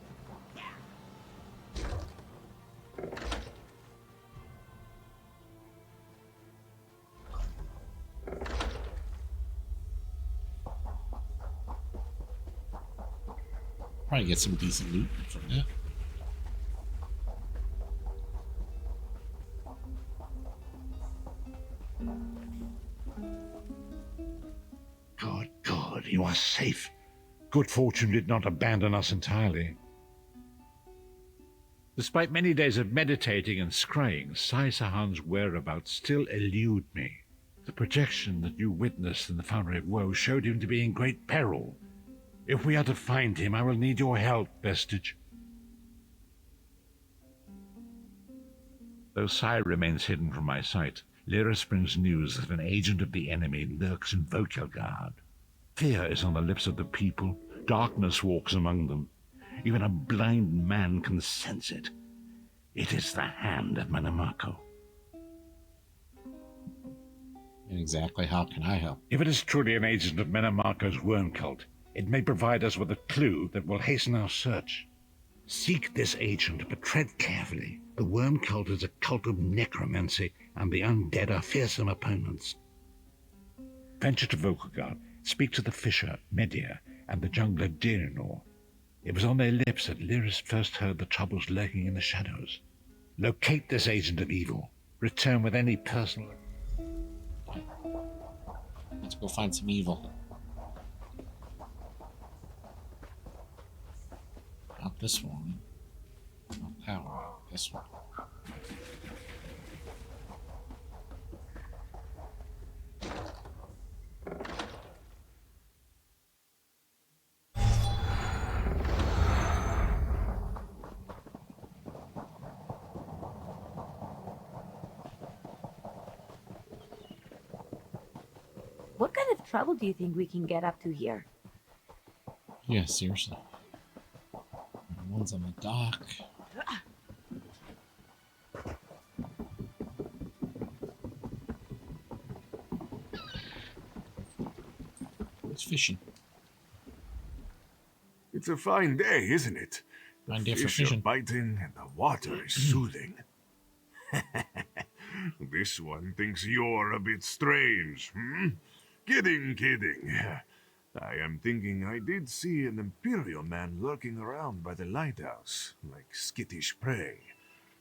Probably get some decent loot from that. Good, you are safe. Good fortune did not abandon us entirely. Despite many days of meditating and scrying, Sai Sahan's whereabouts still elude me. The projection that you witnessed in the Foundry of Woe showed him to be in great peril. If we are to find him, I will need your help, Vestige. Though Sai remains hidden from my sight, Lyris brings news that an agent of the enemy lurks in Vokelgard. Fear is on the lips of the people. Darkness walks among them. Even a blind man can sense it. It is the hand of Manamako. And exactly how can I help? If it is truly an agent of Manamako's worm cult, it may provide us with a clue that will hasten our search. Seek this agent, but tread carefully. The worm cult is a cult of necromancy, and the undead are fearsome opponents. Venture to Vokelgard. Speak to the fisher, Media, and the jungler Dirinor. It was on their lips that Lyris first heard the troubles lurking in the shadows. Locate this agent of evil. Return with any personal... Let's go find some evil. Not this one. Not that one. This one. What kind of trouble do you think we can get up to here? Yeah, seriously. One's on the dock. It's fishing. It's a fine day, isn't it? Fine day for Fish are fishing. biting and the water is soothing. This one thinks you're a bit strange, hmm? Kidding. I am thinking I did see an Imperial man lurking around by the lighthouse, like skittish prey.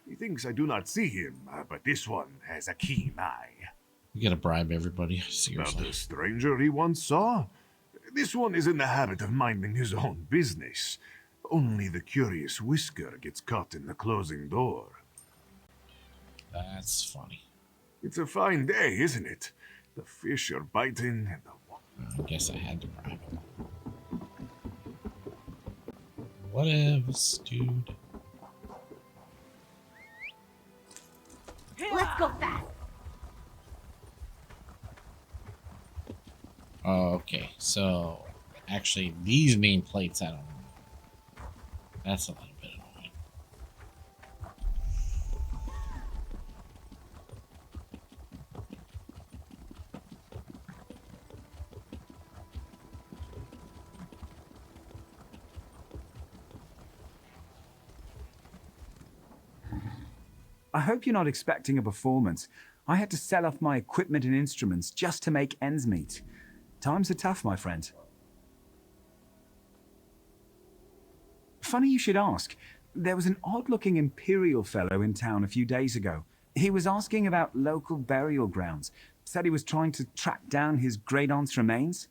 He thinks I do not see him, but this one has a keen eye. You gotta bribe everybody, About seriously. the stranger he once saw? This one is in the habit of minding his own business. Only the curious Whisker gets caught in the closing door. That's funny. It's a fine day, isn't it? The fish are biting and the I guess I had to bribe him. Whatevs, dude. Let's go fast. Okay, so actually these nameplates I don't know. That's a little bit annoying. I hope you're not expecting a performance. I had to sell off my equipment and instruments just to make ends meet. Times are tough, my friend. Funny you should ask. There was an odd-looking Imperial fellow in town a few days ago. He was asking about local burial grounds. Said he was trying to track down his great-aunt's remains.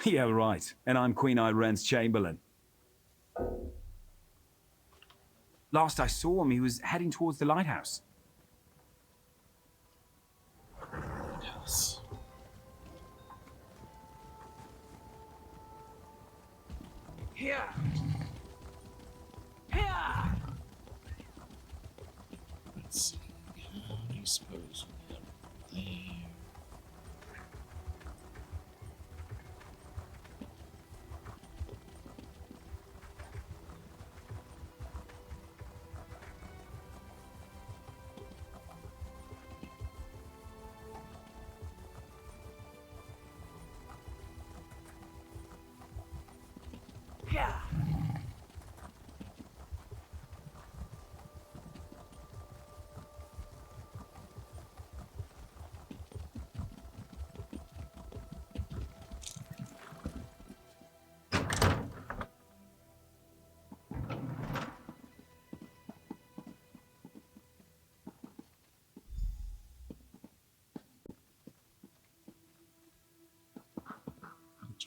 Yeah, right. And I'm Queen Irene's Chamberlain. Last I saw him, he was heading towards the lighthouse. Yes. Here! Let's see. How do you suppose we get there?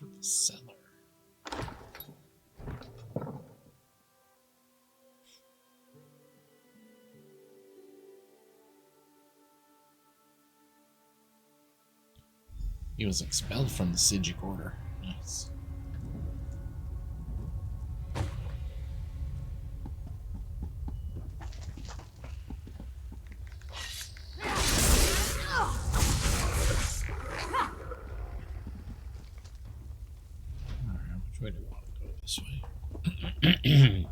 or the cellar? He was expelled from the Sijic Order. Nice. Alright, which way do we want to go? This way.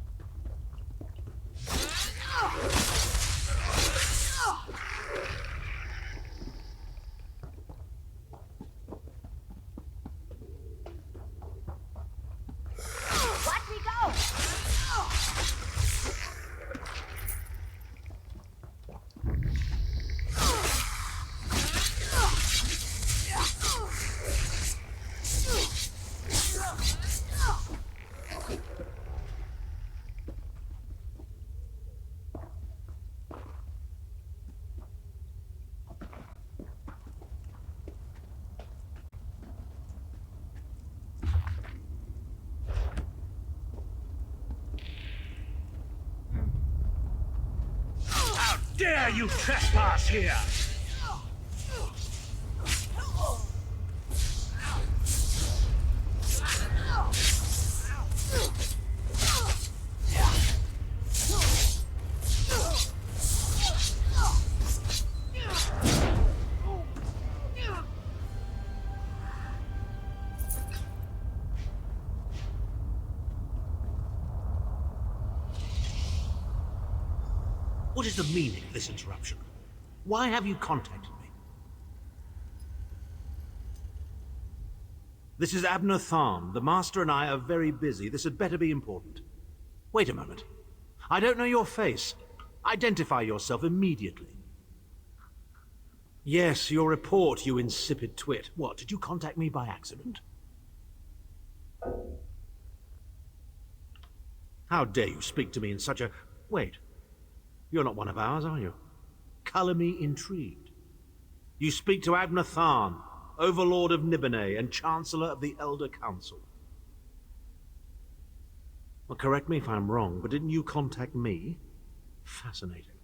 Dare you trespass here? What is the meaning of this interruption? Why have you contacted me? This is Abner Tharn. The Master and I are very busy. This had better be important. Wait a moment. I don't know your face. Identify yourself immediately. Yes, your report, you insipid twit. What, did you contact me by accident? How dare you speak to me in such a... Wait. You're not one of ours, are you? Colour me intrigued. You speak to Abner Tharn, Overlord of Nibene and Chancellor of the Elder Council. Well, correct me if I'm wrong, but didn't you contact me? Fascinating.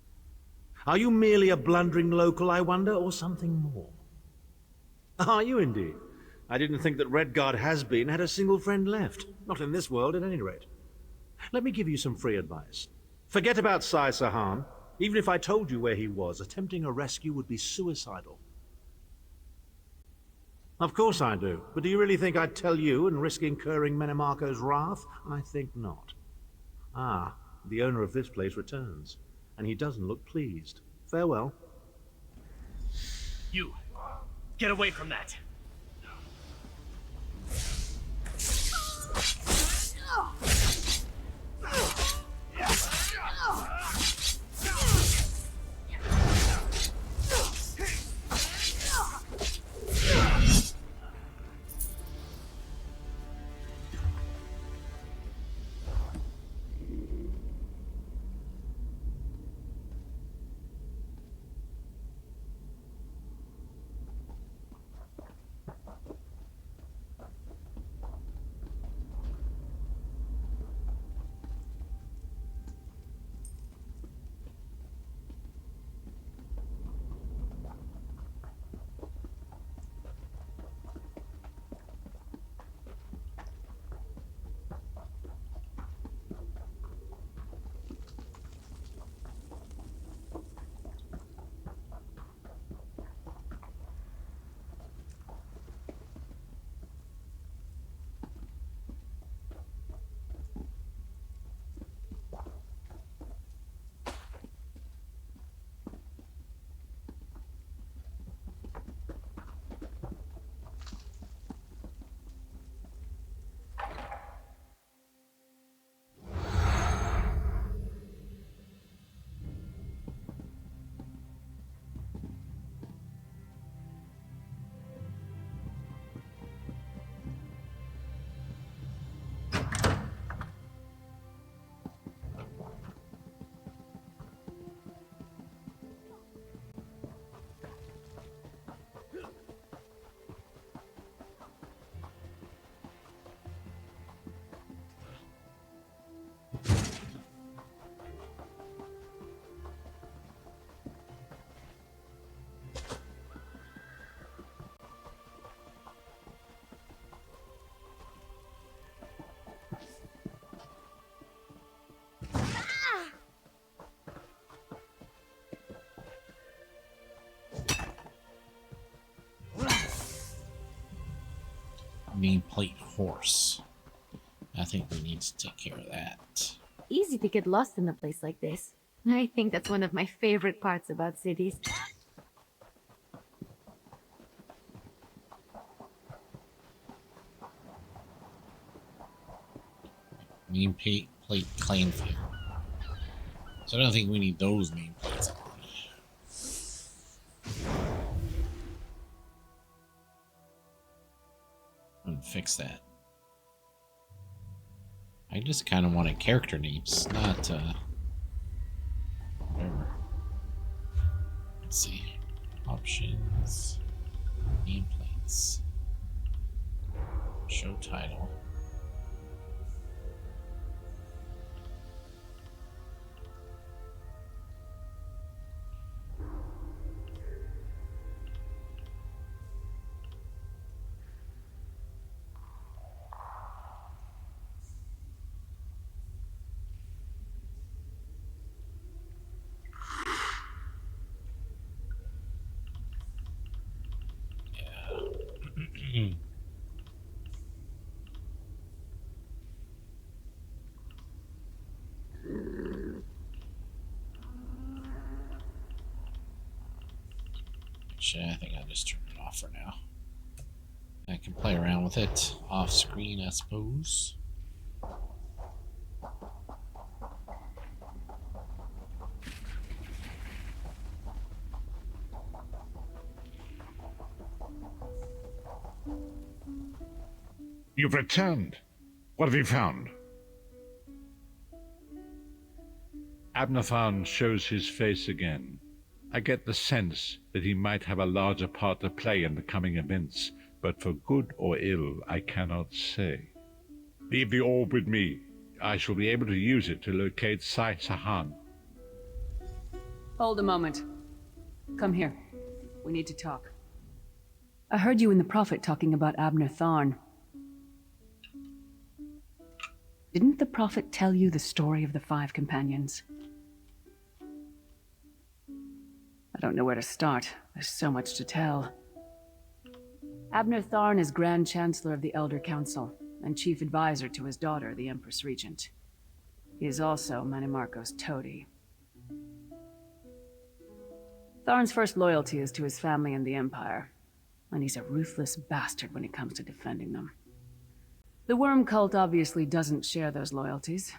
Are you merely a blundering local, I wonder, or something more? Are you indeed? I didn't think that Redguard has-been had a single friend left. Not in this world, at any rate. Let me give you some free advice. Forget about Sai Sahan. Even if I told you where he was, attempting a rescue would be suicidal. Of course I do, but do you really think I'd tell you and risk incurring Menemarco's wrath? I think not. Ah, the owner of this place returns, and he doesn't look pleased. Farewell. You, get away from that! nameplate horse. I think we need to take care of that. Easy to get lost in a place like this. I think that's one of my favorite parts about cities. Nameplate claim field. So I don't think we need those nameplates on. I'm gonna fix that. I just kind of wanted character names, not whatever. Let's see. Options. Nameplates. Show title. Actually, I think I'll just turn it off for now. I can play around with it off screen, I suppose. You've returned. What have you found? Abnathan shows his face again. I get the sense that he might have a larger part to play in the coming events, but for good or ill, I cannot say. Leave the orb with me. I shall be able to use it to locate Sai Sahan. Hold a moment. Come here. We need to talk. I heard you and the Prophet talking about Abnathan. Didn't the Prophet tell you the story of the 5 companions? I don't know where to start. There's so much to tell. Abnathan is Grand Chancellor of the Elder Council, and Chief Advisor to his daughter, the Empress Regent. He is also Manimarco's toady. Tharn's first loyalty is to his family and the Empire, and he's a ruthless bastard when it comes to defending them. The Worm Cult obviously doesn't share those loyalties.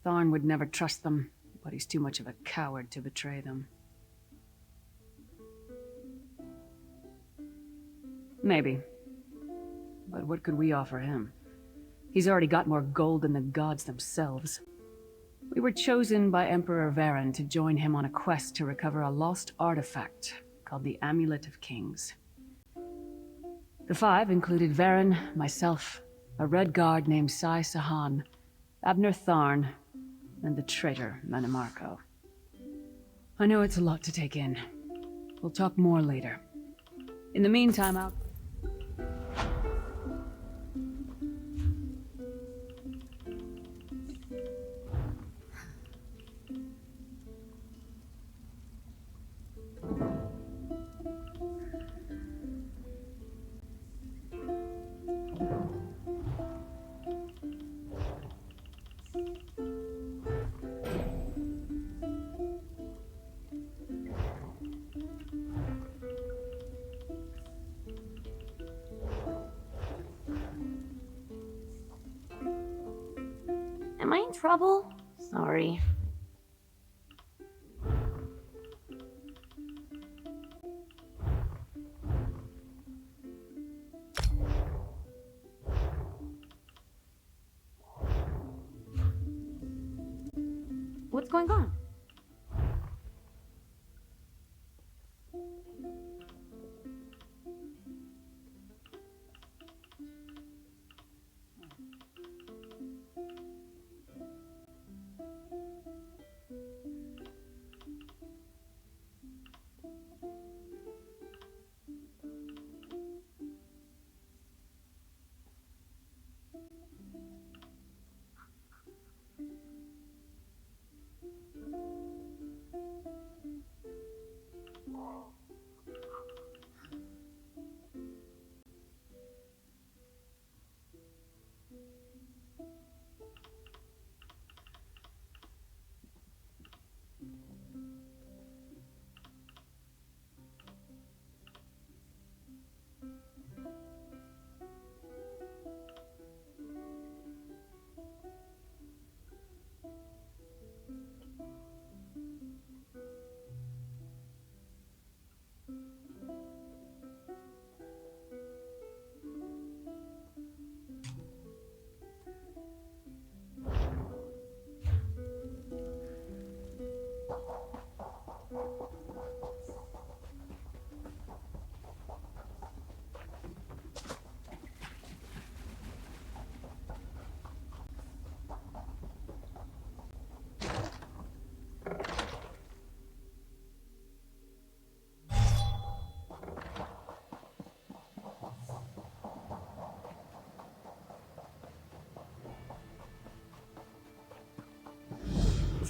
Tharn would never trust them, but he's too much of a coward to betray them. Maybe. But what could we offer him? He's already got more gold than the gods themselves. We were chosen by Emperor Varen to join him on a quest to recover a lost artifact called the Amulet of Kings. The 5 included Varen, myself, a red guard named Sai Sahan, Abner Tharn, and the traitor Manimarco. I know it's a lot to take in. We'll talk more later. In the meantime, I'll... Am I in trouble? Sorry. What's going on?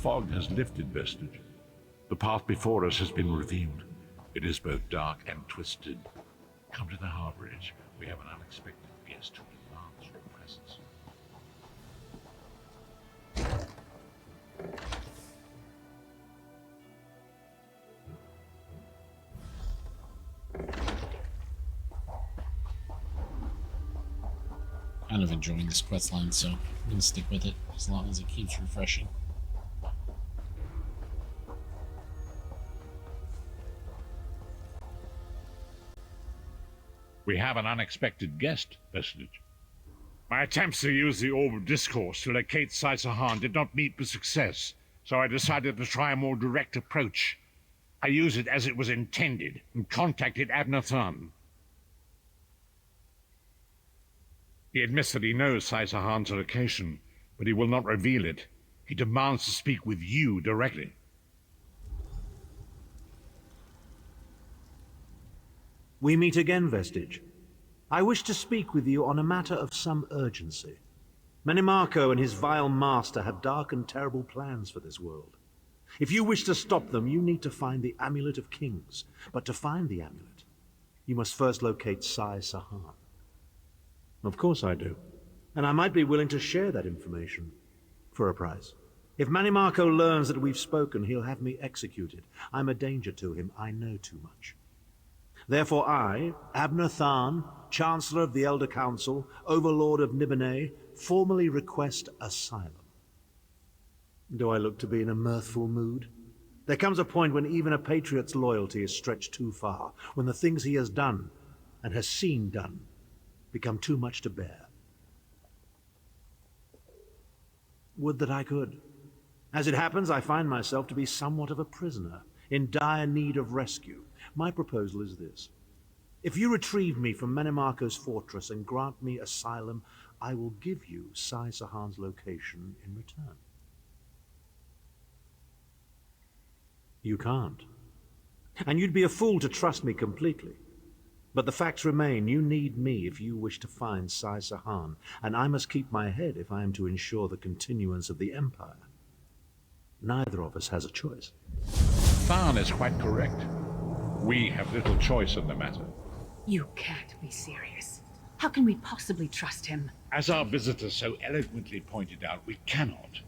fog has lifted, Vestige. The path before us has been revealed. It is both dark and twisted. Come to the harborage. We have an unexpected guest who demands your presence. Kind of enjoying this quest line, so I'm going to stick with it as long as it keeps refreshing. We have an unexpected guest, Vestige. My attempts to use the Orb of Discourse to locate Sai-Sahan did not meet with success, so I decided to try a more direct approach. I used it as it was intended and contacted Abnathan. He admits that he knows Sai-Sahan's location, but he will not reveal it. He demands to speak with you directly. We meet again, Vestige. I wish to speak with you on a matter of some urgency. Menimarco and his vile master have dark and terrible plans for this world. If you wish to stop them, you need to find the Amulet of Kings. But to find the amulet, you must first locate Sai-Sahan. Of course I do. And I might be willing to share that information. For a price. If Menimarco learns that we've spoken, he'll have me executed. I'm a danger to him. I know too much. Therefore I, Abnathan, Chancellor of the Elder Council, Overlord of Nibene, formally request asylum. Do I look to be in a mirthful mood? There comes a point when even a patriot's loyalty is stretched too far, when the things he has done, and has seen done, become too much to bear. Would that I could. As it happens, I find myself to be somewhat of a prisoner, in dire need of rescue. My proposal is this. If you retrieve me from Menimarco's fortress and grant me asylum, I will give you Sai-Sahan's location in return. You can't. And you'd be a fool to trust me completely. But the facts remain. You need me if you wish to find Sai-Sahan, and I must keep my head if I am to ensure the continuance of the Empire. Neither of us has a choice. Than is quite correct. We have little choice in the matter. You can't be serious. How can we possibly trust him? As our visitor so eloquently pointed out, we cannot.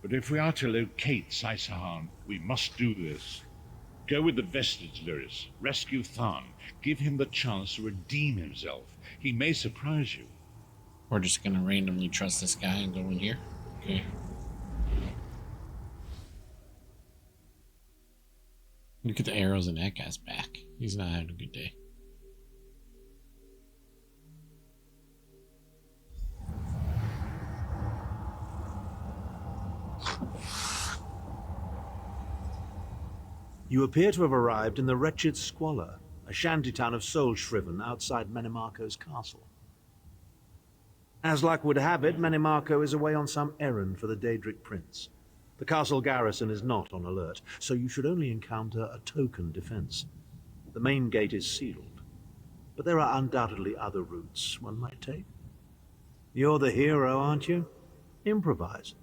But if we are to locate Sai-Sahan, we must do this. Go with the Vestige, Lyris. Rescue Than. Give him the chance to redeem himself. He may surprise you. We're just gonna randomly trust this guy and go in here? Okay. Look at the arrows in that guy's back. He's not having a good day. You appear to have arrived in the wretched Squalor, a shantytown of soul-shriven outside Menimarco's castle. As luck would have it, Menimarco is away on some errand for the Daedric Prince. The castle garrison is not on alert, so you should only encounter a token defense. The main gate is sealed, but there are undoubtedly other routes one might take. You're the hero, aren't you? Improvise.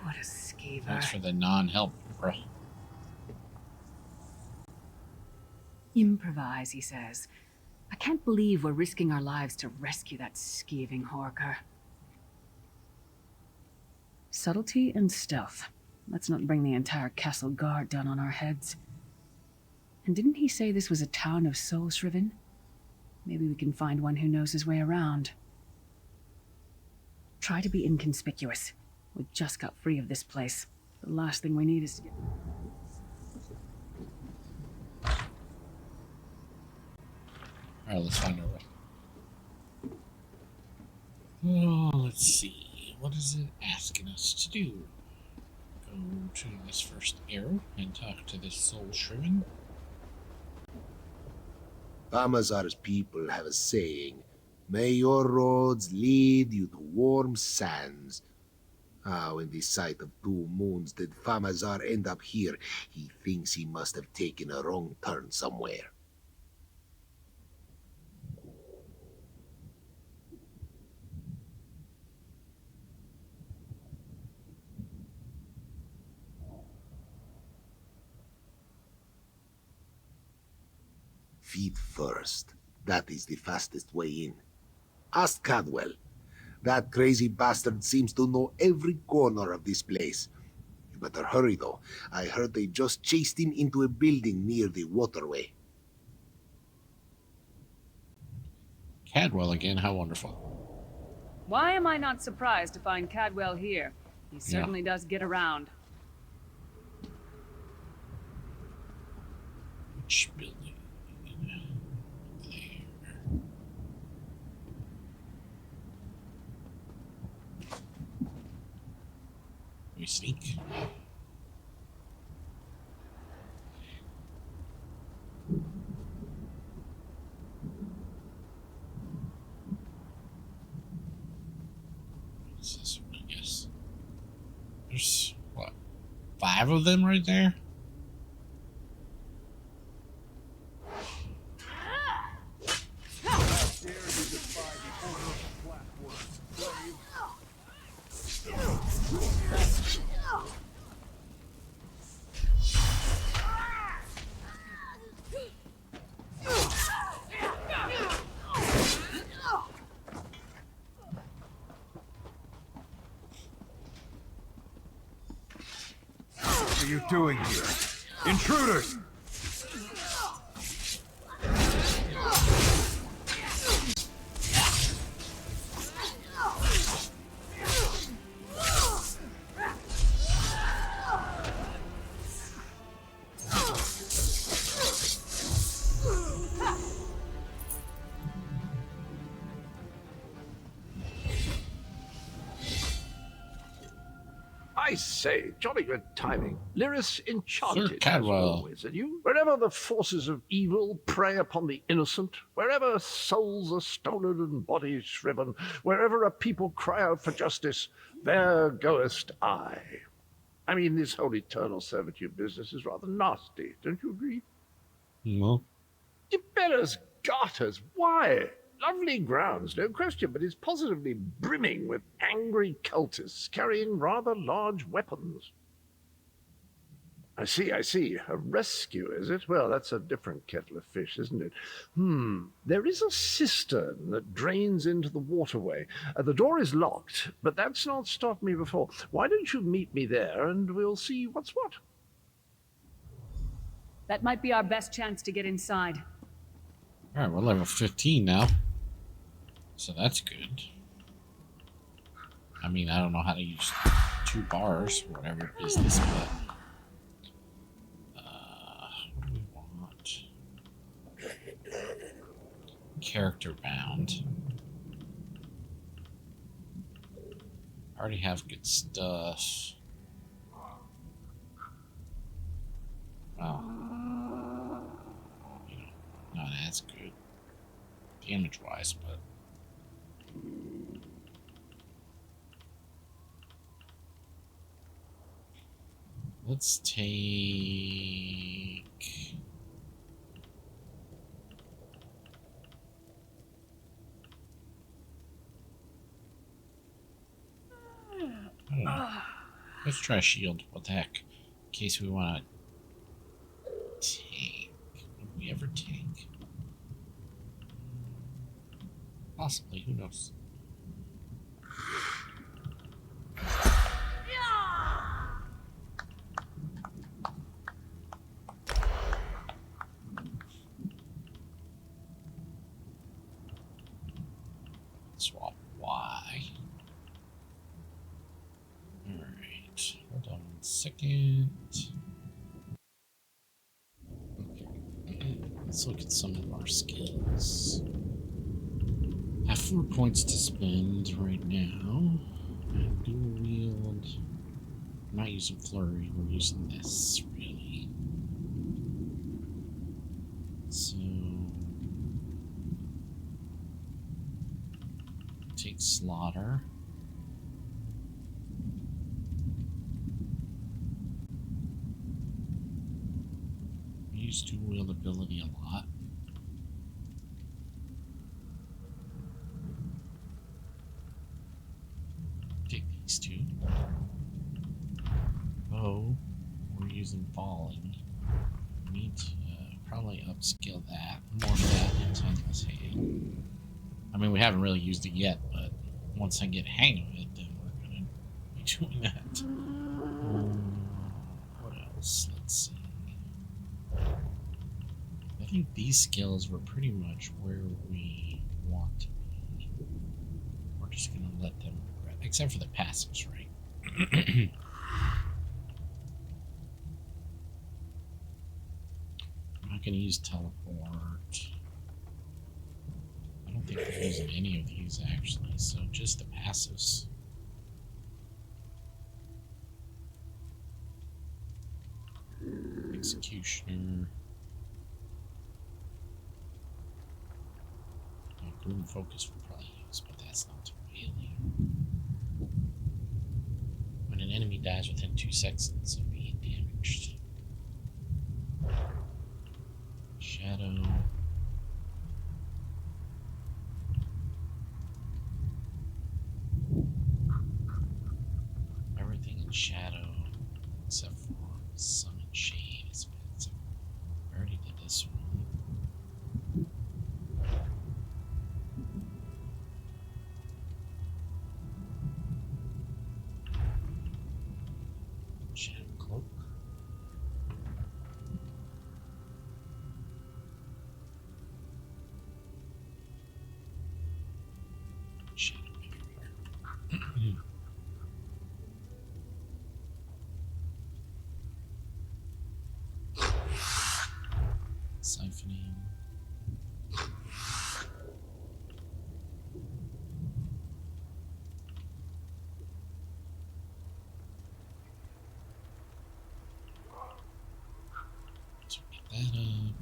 What a skeever. Thanks for the non-help, bro. Improvise, he says. I can't believe we're risking our lives to rescue that skeeving horker. Subtlety and stealth. Let's not bring the entire castle guard down on our heads. And didn't he say this was a town of soul-shriven? Maybe we can find one who knows his way around. Try to be inconspicuous. We just got free of this place. The last thing we need is to get... Alright, let's find our way. Oh, let's see. What is it asking us to do? Go to this first arrow and talk to this soul-shriven. Famazar's people have a saying, "May your roads lead you to warm sands." How in the sight of 2 moons did Famazar end up here? He thinks he must have taken a wrong turn somewhere. Feet first. That is the fastest way in. Ask Cadwell. That crazy bastard seems to know every corner of this place. You better hurry, though. I heard they just chased him into a building near the waterway. Cadwell again, how wonderful. Why am I not surprised to find Cadwell here? He certainly does get around. Which building? We sneak. What's this one, I guess? There's, what, 5 of them right there? What are you doing here? Intruders! I say, jolly good timing. Lyris enchanted Sir as Cadwell. always, and you? Wherever the forces of evil prey upon the innocent, wherever souls are stolen and bodies shriven, wherever a people cry out for justice, there goest I. I mean, this whole eternal servitude business is rather nasty, don't you agree? No. Tiberas garters, why? Lovely grounds, no question, but it's positively brimming with angry cultists carrying rather large weapons. I see. A rescue, is it? Well, that's a different kettle of fish, isn't it? There is a cistern that drains into the waterway. The door is locked, but that's not stopped me before. Why don't you meet me there, and we'll see what's what? That might be our best chance to get inside. Alright, we're level 15 now. So that's good. I mean, I don't know how to use 2 bars, or whatever it is this, but... what do we want? Character bound. I already have good stuff. Oh. You know, not as good. Damage-wise, but... Let's take... I don't know. Let's try shield. What the heck? In case we want to tank. Would we ever tank? Possibly. Who knows? Swap Y. Alright. Hold on 1 second. Okay. Let's look at some of our skills. I have 4 points to spend right now. Dual wield. I'm not using flurry, we're using this, really. So... take slaughter. We use dual wield ability a lot. Take these 2. Oh, we're using falling. We need to probably upskill that. Morph that into Endless Hail. I mean, we haven't really used it yet, but once I get hang of it, then we're going to be doing that. What else? Let's see. I think these skills were pretty much where we want to be. We're just going to let them progress, except for the passives, right? I'm not going to use teleport. I don't think we're using any of these actually, so just the passives. Executioner. Gloom Focus we'll probably use, but that's not really. When an enemy dies within 2 seconds of being damaged. Shadow. Everything in shadow except for Summon Shade is expensive. I already did this one. Shadow Cloak. Shadow everywhere. Siphoning. So get that up.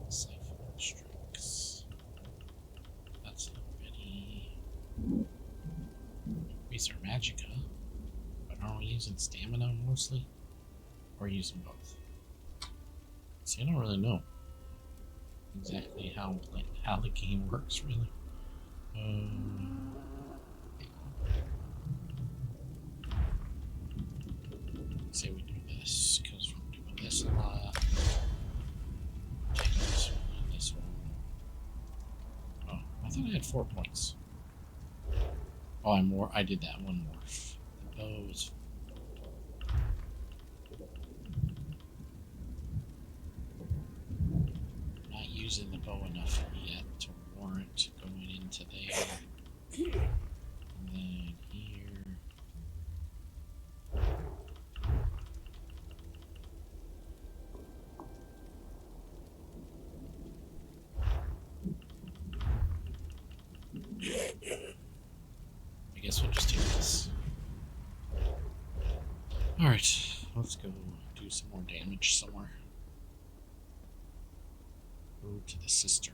Siphon strikes. That's not ready. Increase our magicka. But aren't we using stamina mostly? Or using both? See, I don't really know exactly how the game works, really. Say we do this, because we're doing this a lot. Take this one and this one. Oh, I thought I had 4 points. Oh, I did that one morph. The bow is... Not using the bow enough yet to warrant going into there. And then here. I guess we'll just take this. Alright, let's go do some more damage somewhere. Go to the sister.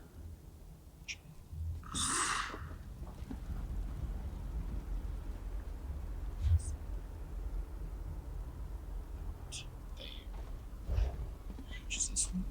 Which is this one?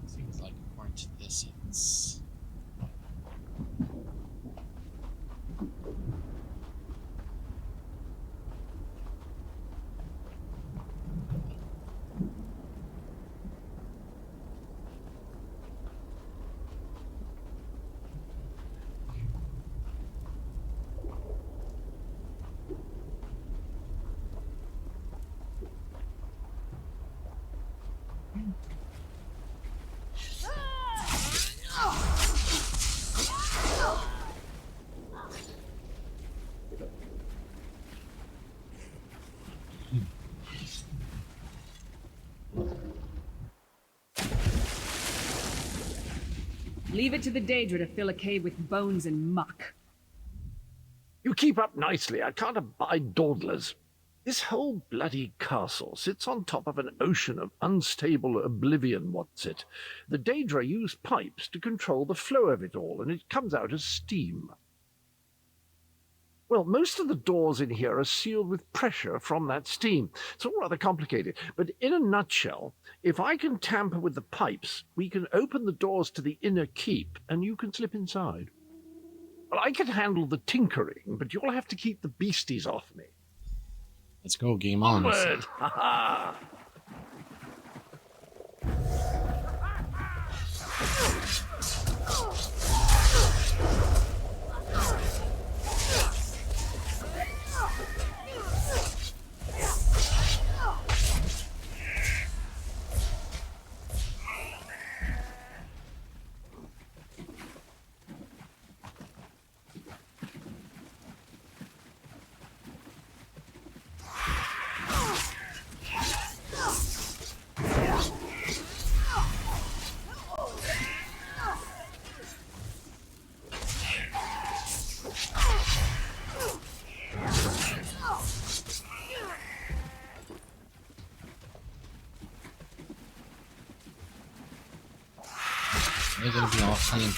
Seems like according to this, it's Leave it to the Daedra to fill a cave with bones and muck. You keep up nicely. I can't abide dawdlers. This whole bloody castle sits on top of an ocean of unstable oblivion, what's it? The Daedra use pipes to control the flow of it all, and it comes out as steam. Well, most of the doors in here are sealed with pressure from that steam. It's all rather complicated, but in a nutshell, if I can tamper with the pipes, we can open the doors to the inner keep, and you can slip inside. Well, I can handle the tinkering, but you'll have to keep the beasties off me. Let's go, game on. Onward! Ha ha! They're gonna be all clean.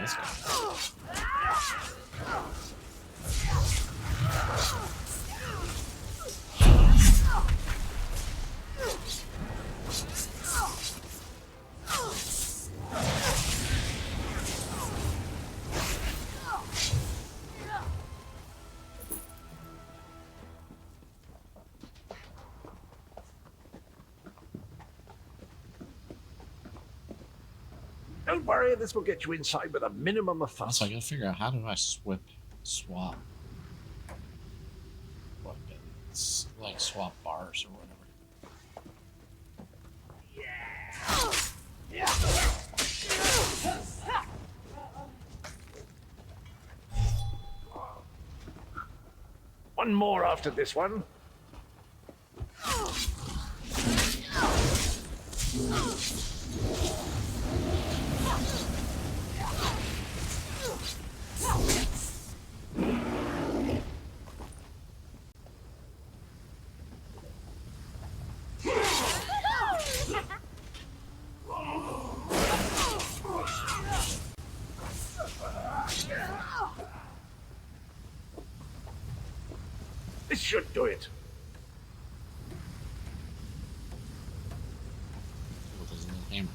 Let's go. Don't worry, this will get you inside with a minimum of fuss. So I gotta figure out, how do I swap weapons, like swap bars or whatever. One more after this one. This should do it. What is in the hammer?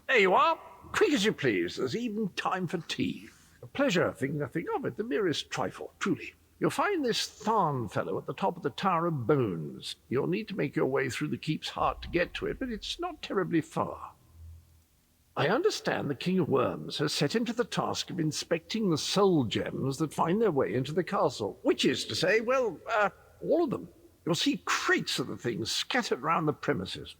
There you are. Quick as you please. There's even time for tea. A pleasure, think nothing of it. The merest trifle, truly. You'll find this Tharn fellow at the top of the Tower of Bones. You'll need to make your way through the keep's heart to get to it, but it's not terribly far. I understand the King of Worms has set him to the task of inspecting the soul gems that find their way into the castle, which is to say, well, all of them. You'll see crates of the things scattered around the premises.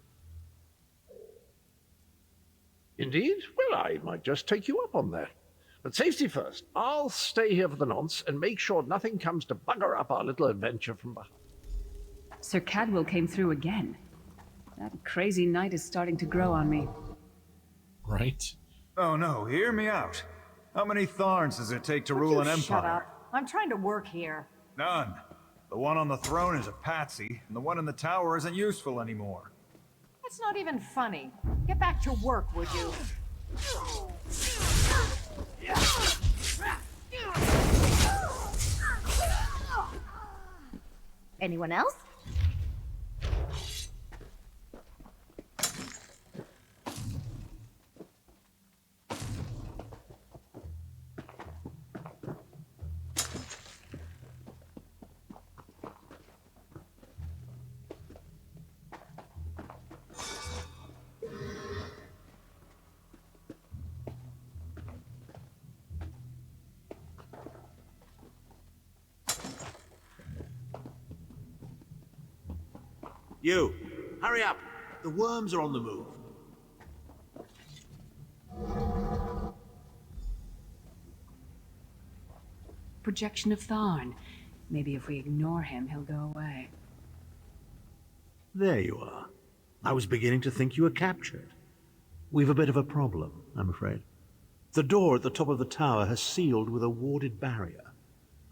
Indeed? Well, I might just take you up on that. But safety first. I'll stay here for the nonce and make sure nothing comes to bugger up our little adventure from behind. Sir Cadwell came through again. That crazy night is starting to grow on me. Right? Oh no, hear me out. How many Tharns does it take to rule an empire? Shut up. I'm trying to work here. None. The one on the throne is a patsy, and the one in the tower isn't useful anymore. That's not even funny. Get back to work, would you? Anyone else? You, hurry up. The worms are on the move. projection of Tharn. Maybe if we ignore him, he'll go away. There you are. I was beginning to think you were captured. We've a bit of a problem, I'm afraid. The door at the top of the tower has sealed with a warded barrier.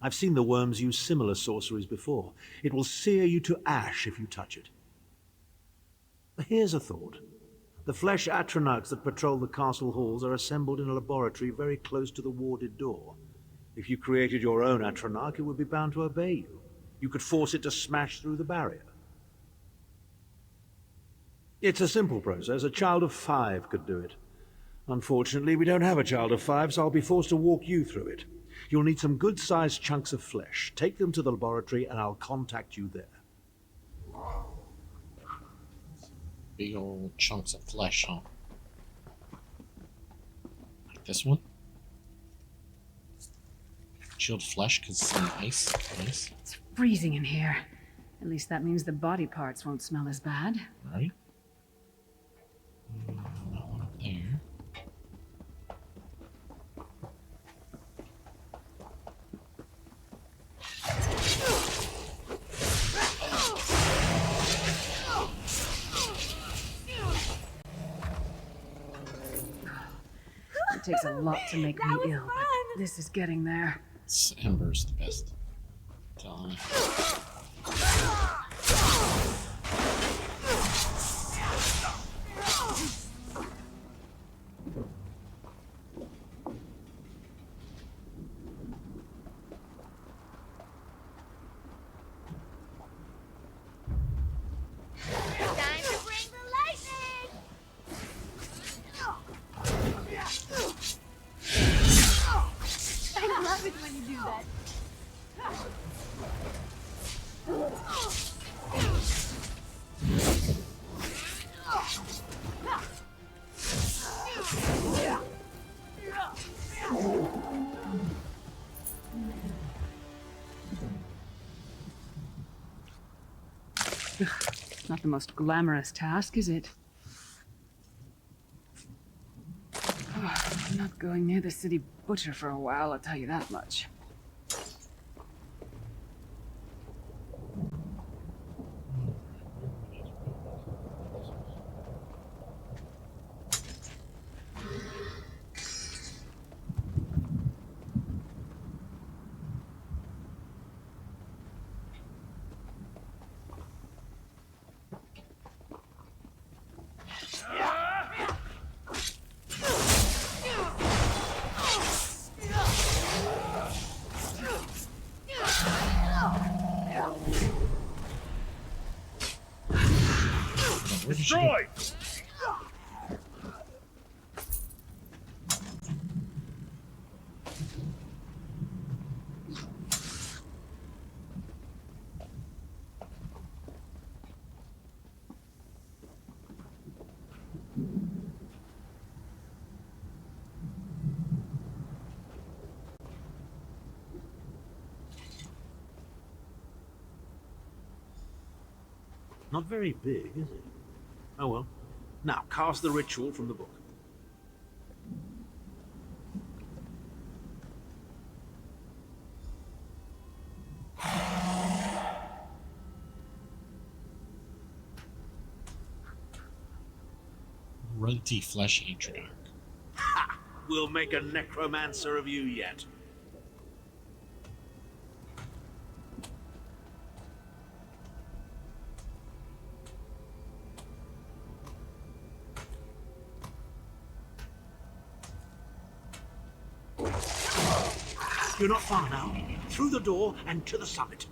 I've seen the worms use similar sorceries before. It will sear you to ash if you touch it. Here's a thought. The flesh atronachs that patrol the castle halls are assembled in a laboratory very close to the warded door. If you created your own atronach, it would be bound to obey you. You could force it to smash through the barrier. It's a simple process. A child of 5 could do it. Unfortunately, we don't have a child of 5, so I'll be forced to walk you through it. You'll need some good-sized chunks of flesh. Take them to the laboratory and I'll contact you there. Big old chunks of flesh, huh? Like this one? Chilled flesh because it's in ice. Nice. It's freezing in here. At least that means the body parts won't smell as bad. Right? That one up there. It takes a lot to make me ill, but this is getting there. Ember's the best. Telling you. Not the most glamorous task, is it? I'm not going near the city butcher for a while, I'll tell you that much. Destroyed! Not very big, is it? Oh well. Now, cast the ritual from the book. Runty flesh atronach. Ha! We'll make a necromancer of you yet. You're not far now. Through the door and to the summit.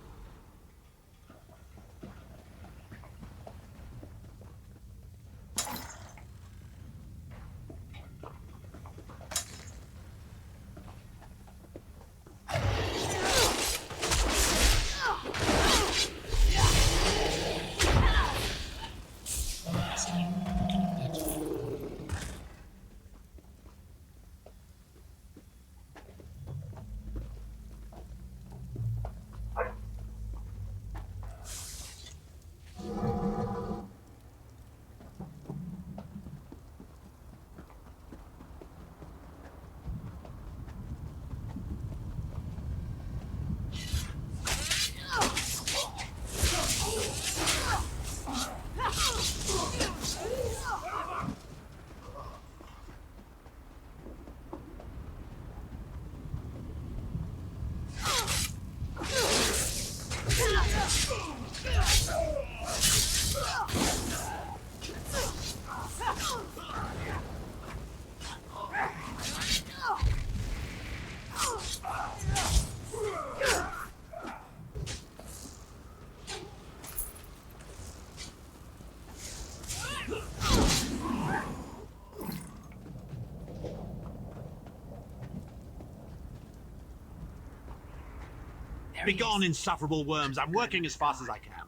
Begone, insufferable worms. I'm working as fast as I can.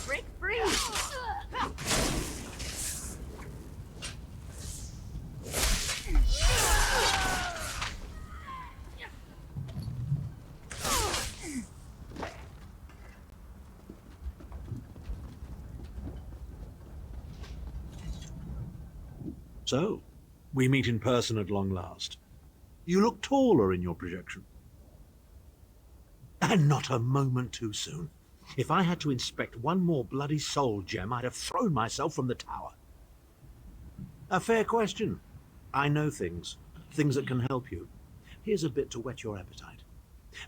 Break free! So, we meet in person at long last. You look taller in your projection. And not a moment too soon. If I had to inspect one more bloody soul gem, I'd have thrown myself from the tower. A fair question. I know things that can help you. Here's a bit to whet your appetite.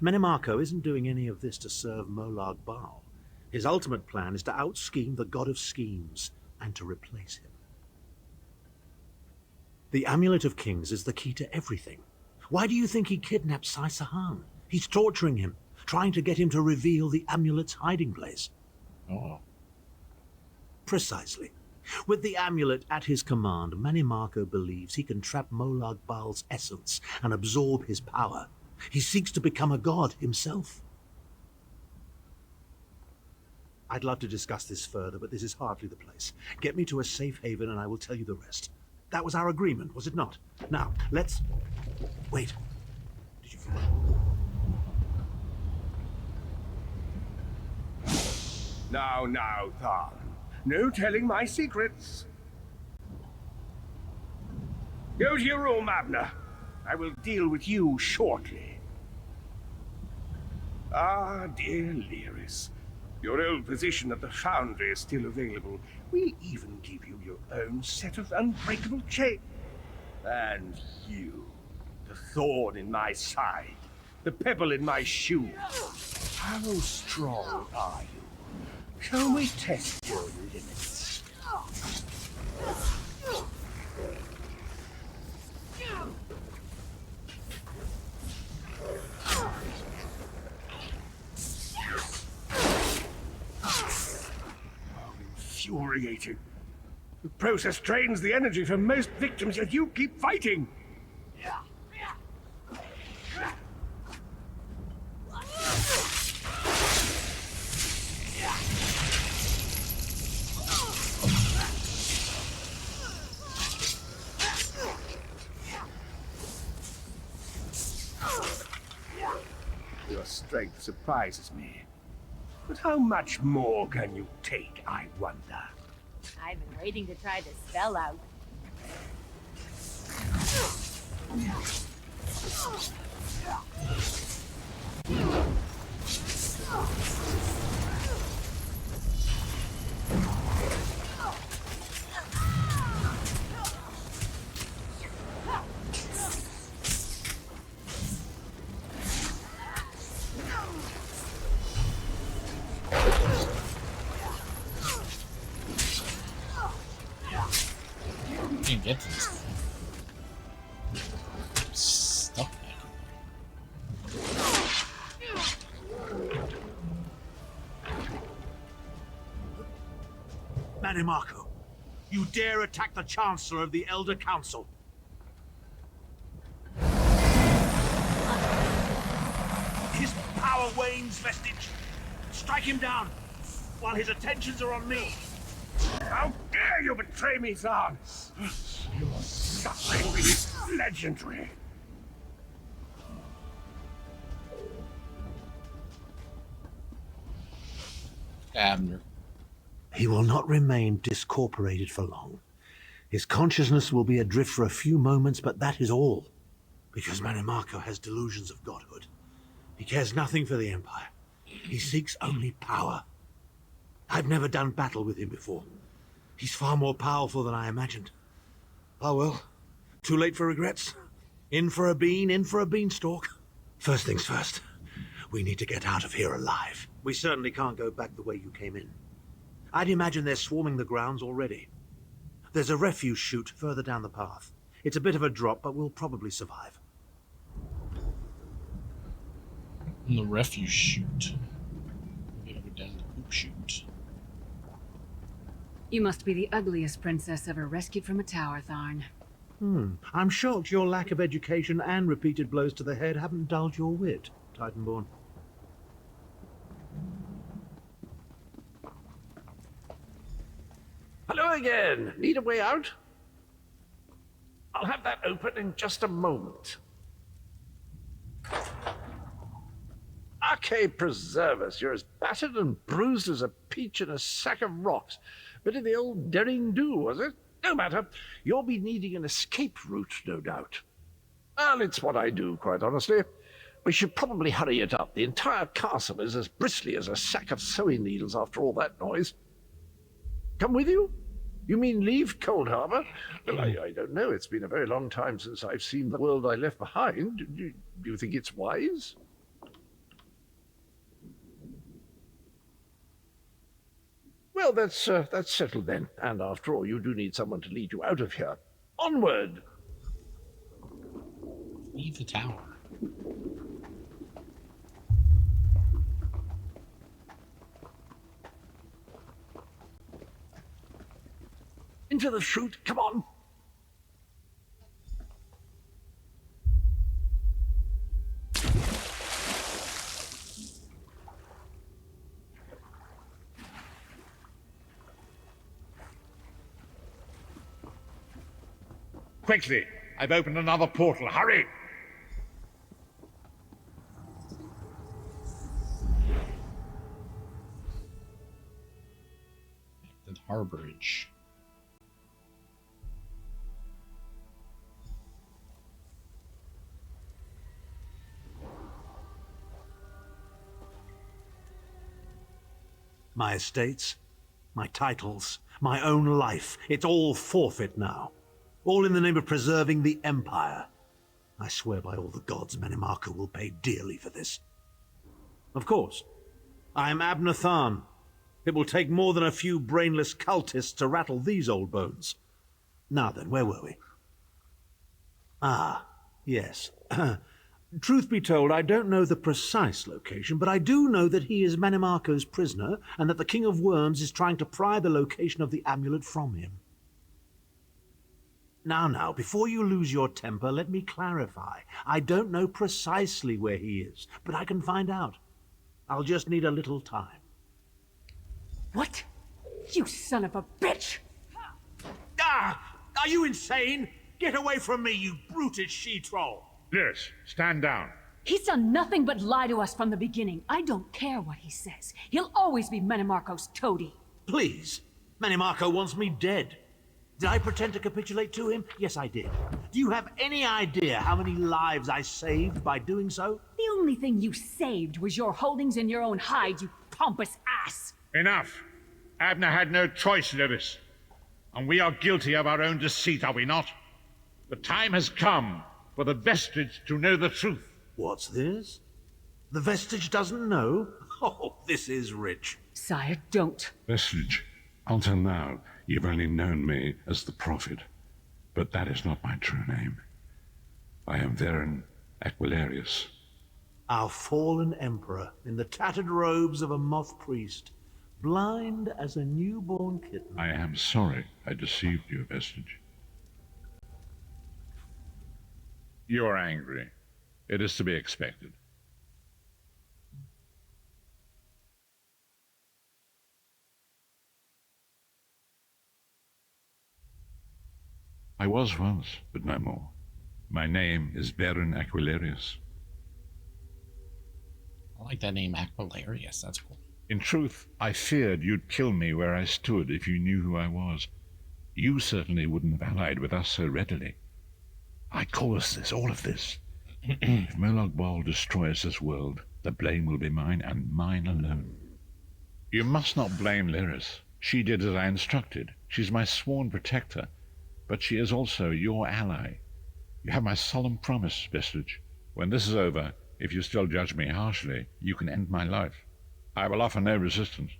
Menimarco isn't doing any of this to serve Molag Bal. His ultimate plan is to out-scheme the god of schemes and to replace him. The Amulet of Kings is the key to everything. Why do you think he kidnapped Sai Sahan? He's torturing him, trying to get him to reveal the amulet's hiding place. Oh. Precisely. With the amulet at his command, Menimarco believes he can trap Molag Bal's essence and absorb his power. He seeks to become a god himself. I'd love to discuss this further, but this is hardly the place. Get me to a safe haven and I will tell you the rest. That was our agreement, was it not? Now, let's... Wait. Did you forget? Now, Tharn. No telling my secrets. Go to your room, Abner. I will deal with you shortly. Ah, dear Lyris. Your old position at the Foundry is still available. We'll even give you your own set of unbreakable chains. And you, the thorn in my side, the pebble in my shoe. How strong are you? Shall we test your limits? Infuriating. The process drains the energy from most victims, yet you keep fighting. Your strength surprises me. But how much more can you take, I wonder? I've been waiting to try this spell out. Can't get to this thing. Stuck back. Menimarco, you dare attack the Chancellor of the Elder Council. His power wanes, Vestige. Strike him down, while his attentions are on me. How dare you betray me, Zahn? Your suffering is legendary. Abner. He will not remain discorporated for long. His consciousness will be adrift for a few moments, but that is all. Because Menimarco has delusions of godhood. He cares nothing for the Empire. He seeks only power. I've never done battle with him before. He's far more powerful than I imagined. Oh well, too late for regrets. In for a bean, in for a beanstalk. First things first, We need to get out of here alive. We certainly can't go back the way you came in. I'd imagine they're swarming the grounds already. There's a refuse chute further down the path. It's a bit of a drop, but we'll probably survive. In the refuse chute. We're gonna go down the poop chute. You must be the ugliest princess ever rescued from a tower, Tharn. I'm shocked your lack of education and repeated blows to the head haven't dulled your wit, Titanborn. Hello again. Need a way out? I'll have that open in just a moment. Arcade preserve us. You're as battered and bruised as a peach in a sack of rocks. Bit of the old derring-do, was it? No matter. You'll be needing an escape route, no doubt. Well, it's what I do, quite honestly. We should probably hurry it up. The entire castle is as bristly as a sack of sewing needles after all that noise. Come with you? You mean leave Cold Harbor? Well, I don't know. It's been a very long time since I've seen the world I left behind. Do you think it's wise? Well, that's settled then. And after all, you do need someone to lead you out of here. Onward! Leave the tower. Into the chute, come on! Quickly! I've opened another portal. Hurry! The harborage. My estates, my titles, my own life, it's all forfeit now. All in the name of preserving the Empire. I swear by all the gods Menimarco will pay dearly for this. Of course, I am Abner Tharn. It will take more than a few brainless cultists to rattle these old bones. Now then, where were we? Ah, yes. Truth be told, I don't know the precise location, but I do know that he is Menimarco's prisoner, and that the King of Worms is trying to pry the location of the amulet from him. Now, before you lose your temper, let me clarify. I don't know precisely where he is, but I can find out. I'll just need a little time. What? You son of a bitch! Ah! Are you insane? Get away from me, you brutish she-troll! Lyris, stand down. He's done nothing but lie to us from the beginning. I don't care what he says. He'll always be Menimarco's toady. Please. Menimarco wants me dead. Did I pretend to capitulate to him? Yes, I did. Do you have any idea how many lives I saved by doing so? The only thing you saved was your holdings in your own hide, you pompous ass! Enough! Abner had no choice, Lyris. And we are guilty of our own deceit, are we not? The time has come for the vestige to know the truth. What's this? The vestige doesn't know? Oh, this is rich. Sire, don't. Vestige, until now, you've only known me as the Prophet. But that is not my true name. I am Varen Aquilarius. Our fallen emperor, in the tattered robes of a moth priest, blind as a newborn kitten. I am sorry I deceived you, Vestige. You are angry. It is to be expected. I was once, but no more. My name is Varen Aquilarius. I like that name, Aquilarius. That's cool. In truth, I feared you'd kill me where I stood if you knew who I was. You certainly wouldn't have allied with us so readily. I caused this, all of this. If Molag Bal destroys this world, the blame will be mine, and mine alone. You must not blame Lyris. She did as I instructed. She's my sworn protector, but she is also your ally. You have my solemn promise, Vestige. When this is over, If you still judge me harshly, you can end my life. I will offer no resistance.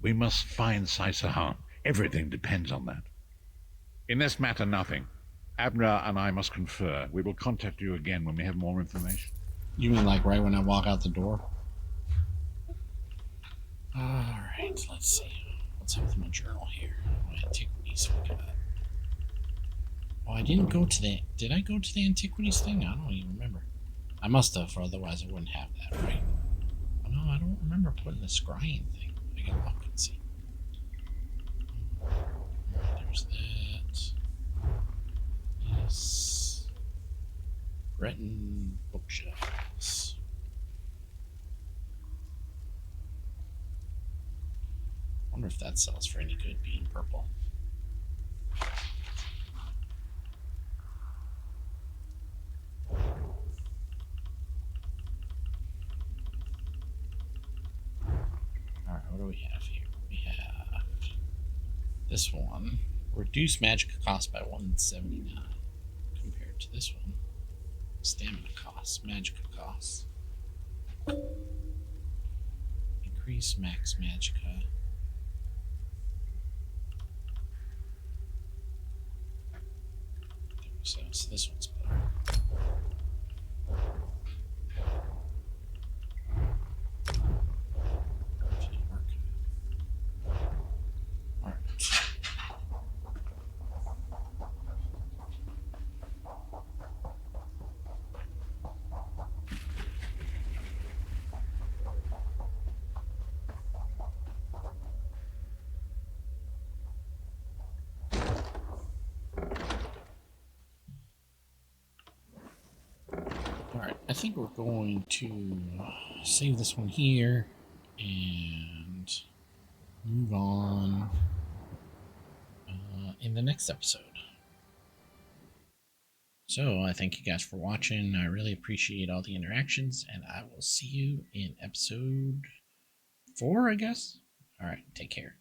We must find Saisahan. Everything depends on that. In this matter, nothing. Abner and I must confer. We will contact you again when we have more information. You mean like right when I walk out the door? Alright, let's see. What's up with my journal here? What antiquities we got? Oh, I didn't go to the... Did I go to the antiquities thing? I don't even remember. I must have, or otherwise I wouldn't have that, right? Oh, no, I don't remember putting the scrying thing. I can look and see. There's that. Yes. Breton bookshelves. Wonder if that sells for any good being purple. Alright, what do we have here? We have this one. Reduce magic cost by 179 compared to this one. Stamina cost, magic cost. Increase max magicka. So this one's better. I think we're going to save this one here and move on in the next episode. So I thank you guys for watching. I really appreciate all the interactions, and I will see you in episode 4, I guess. All right, take care.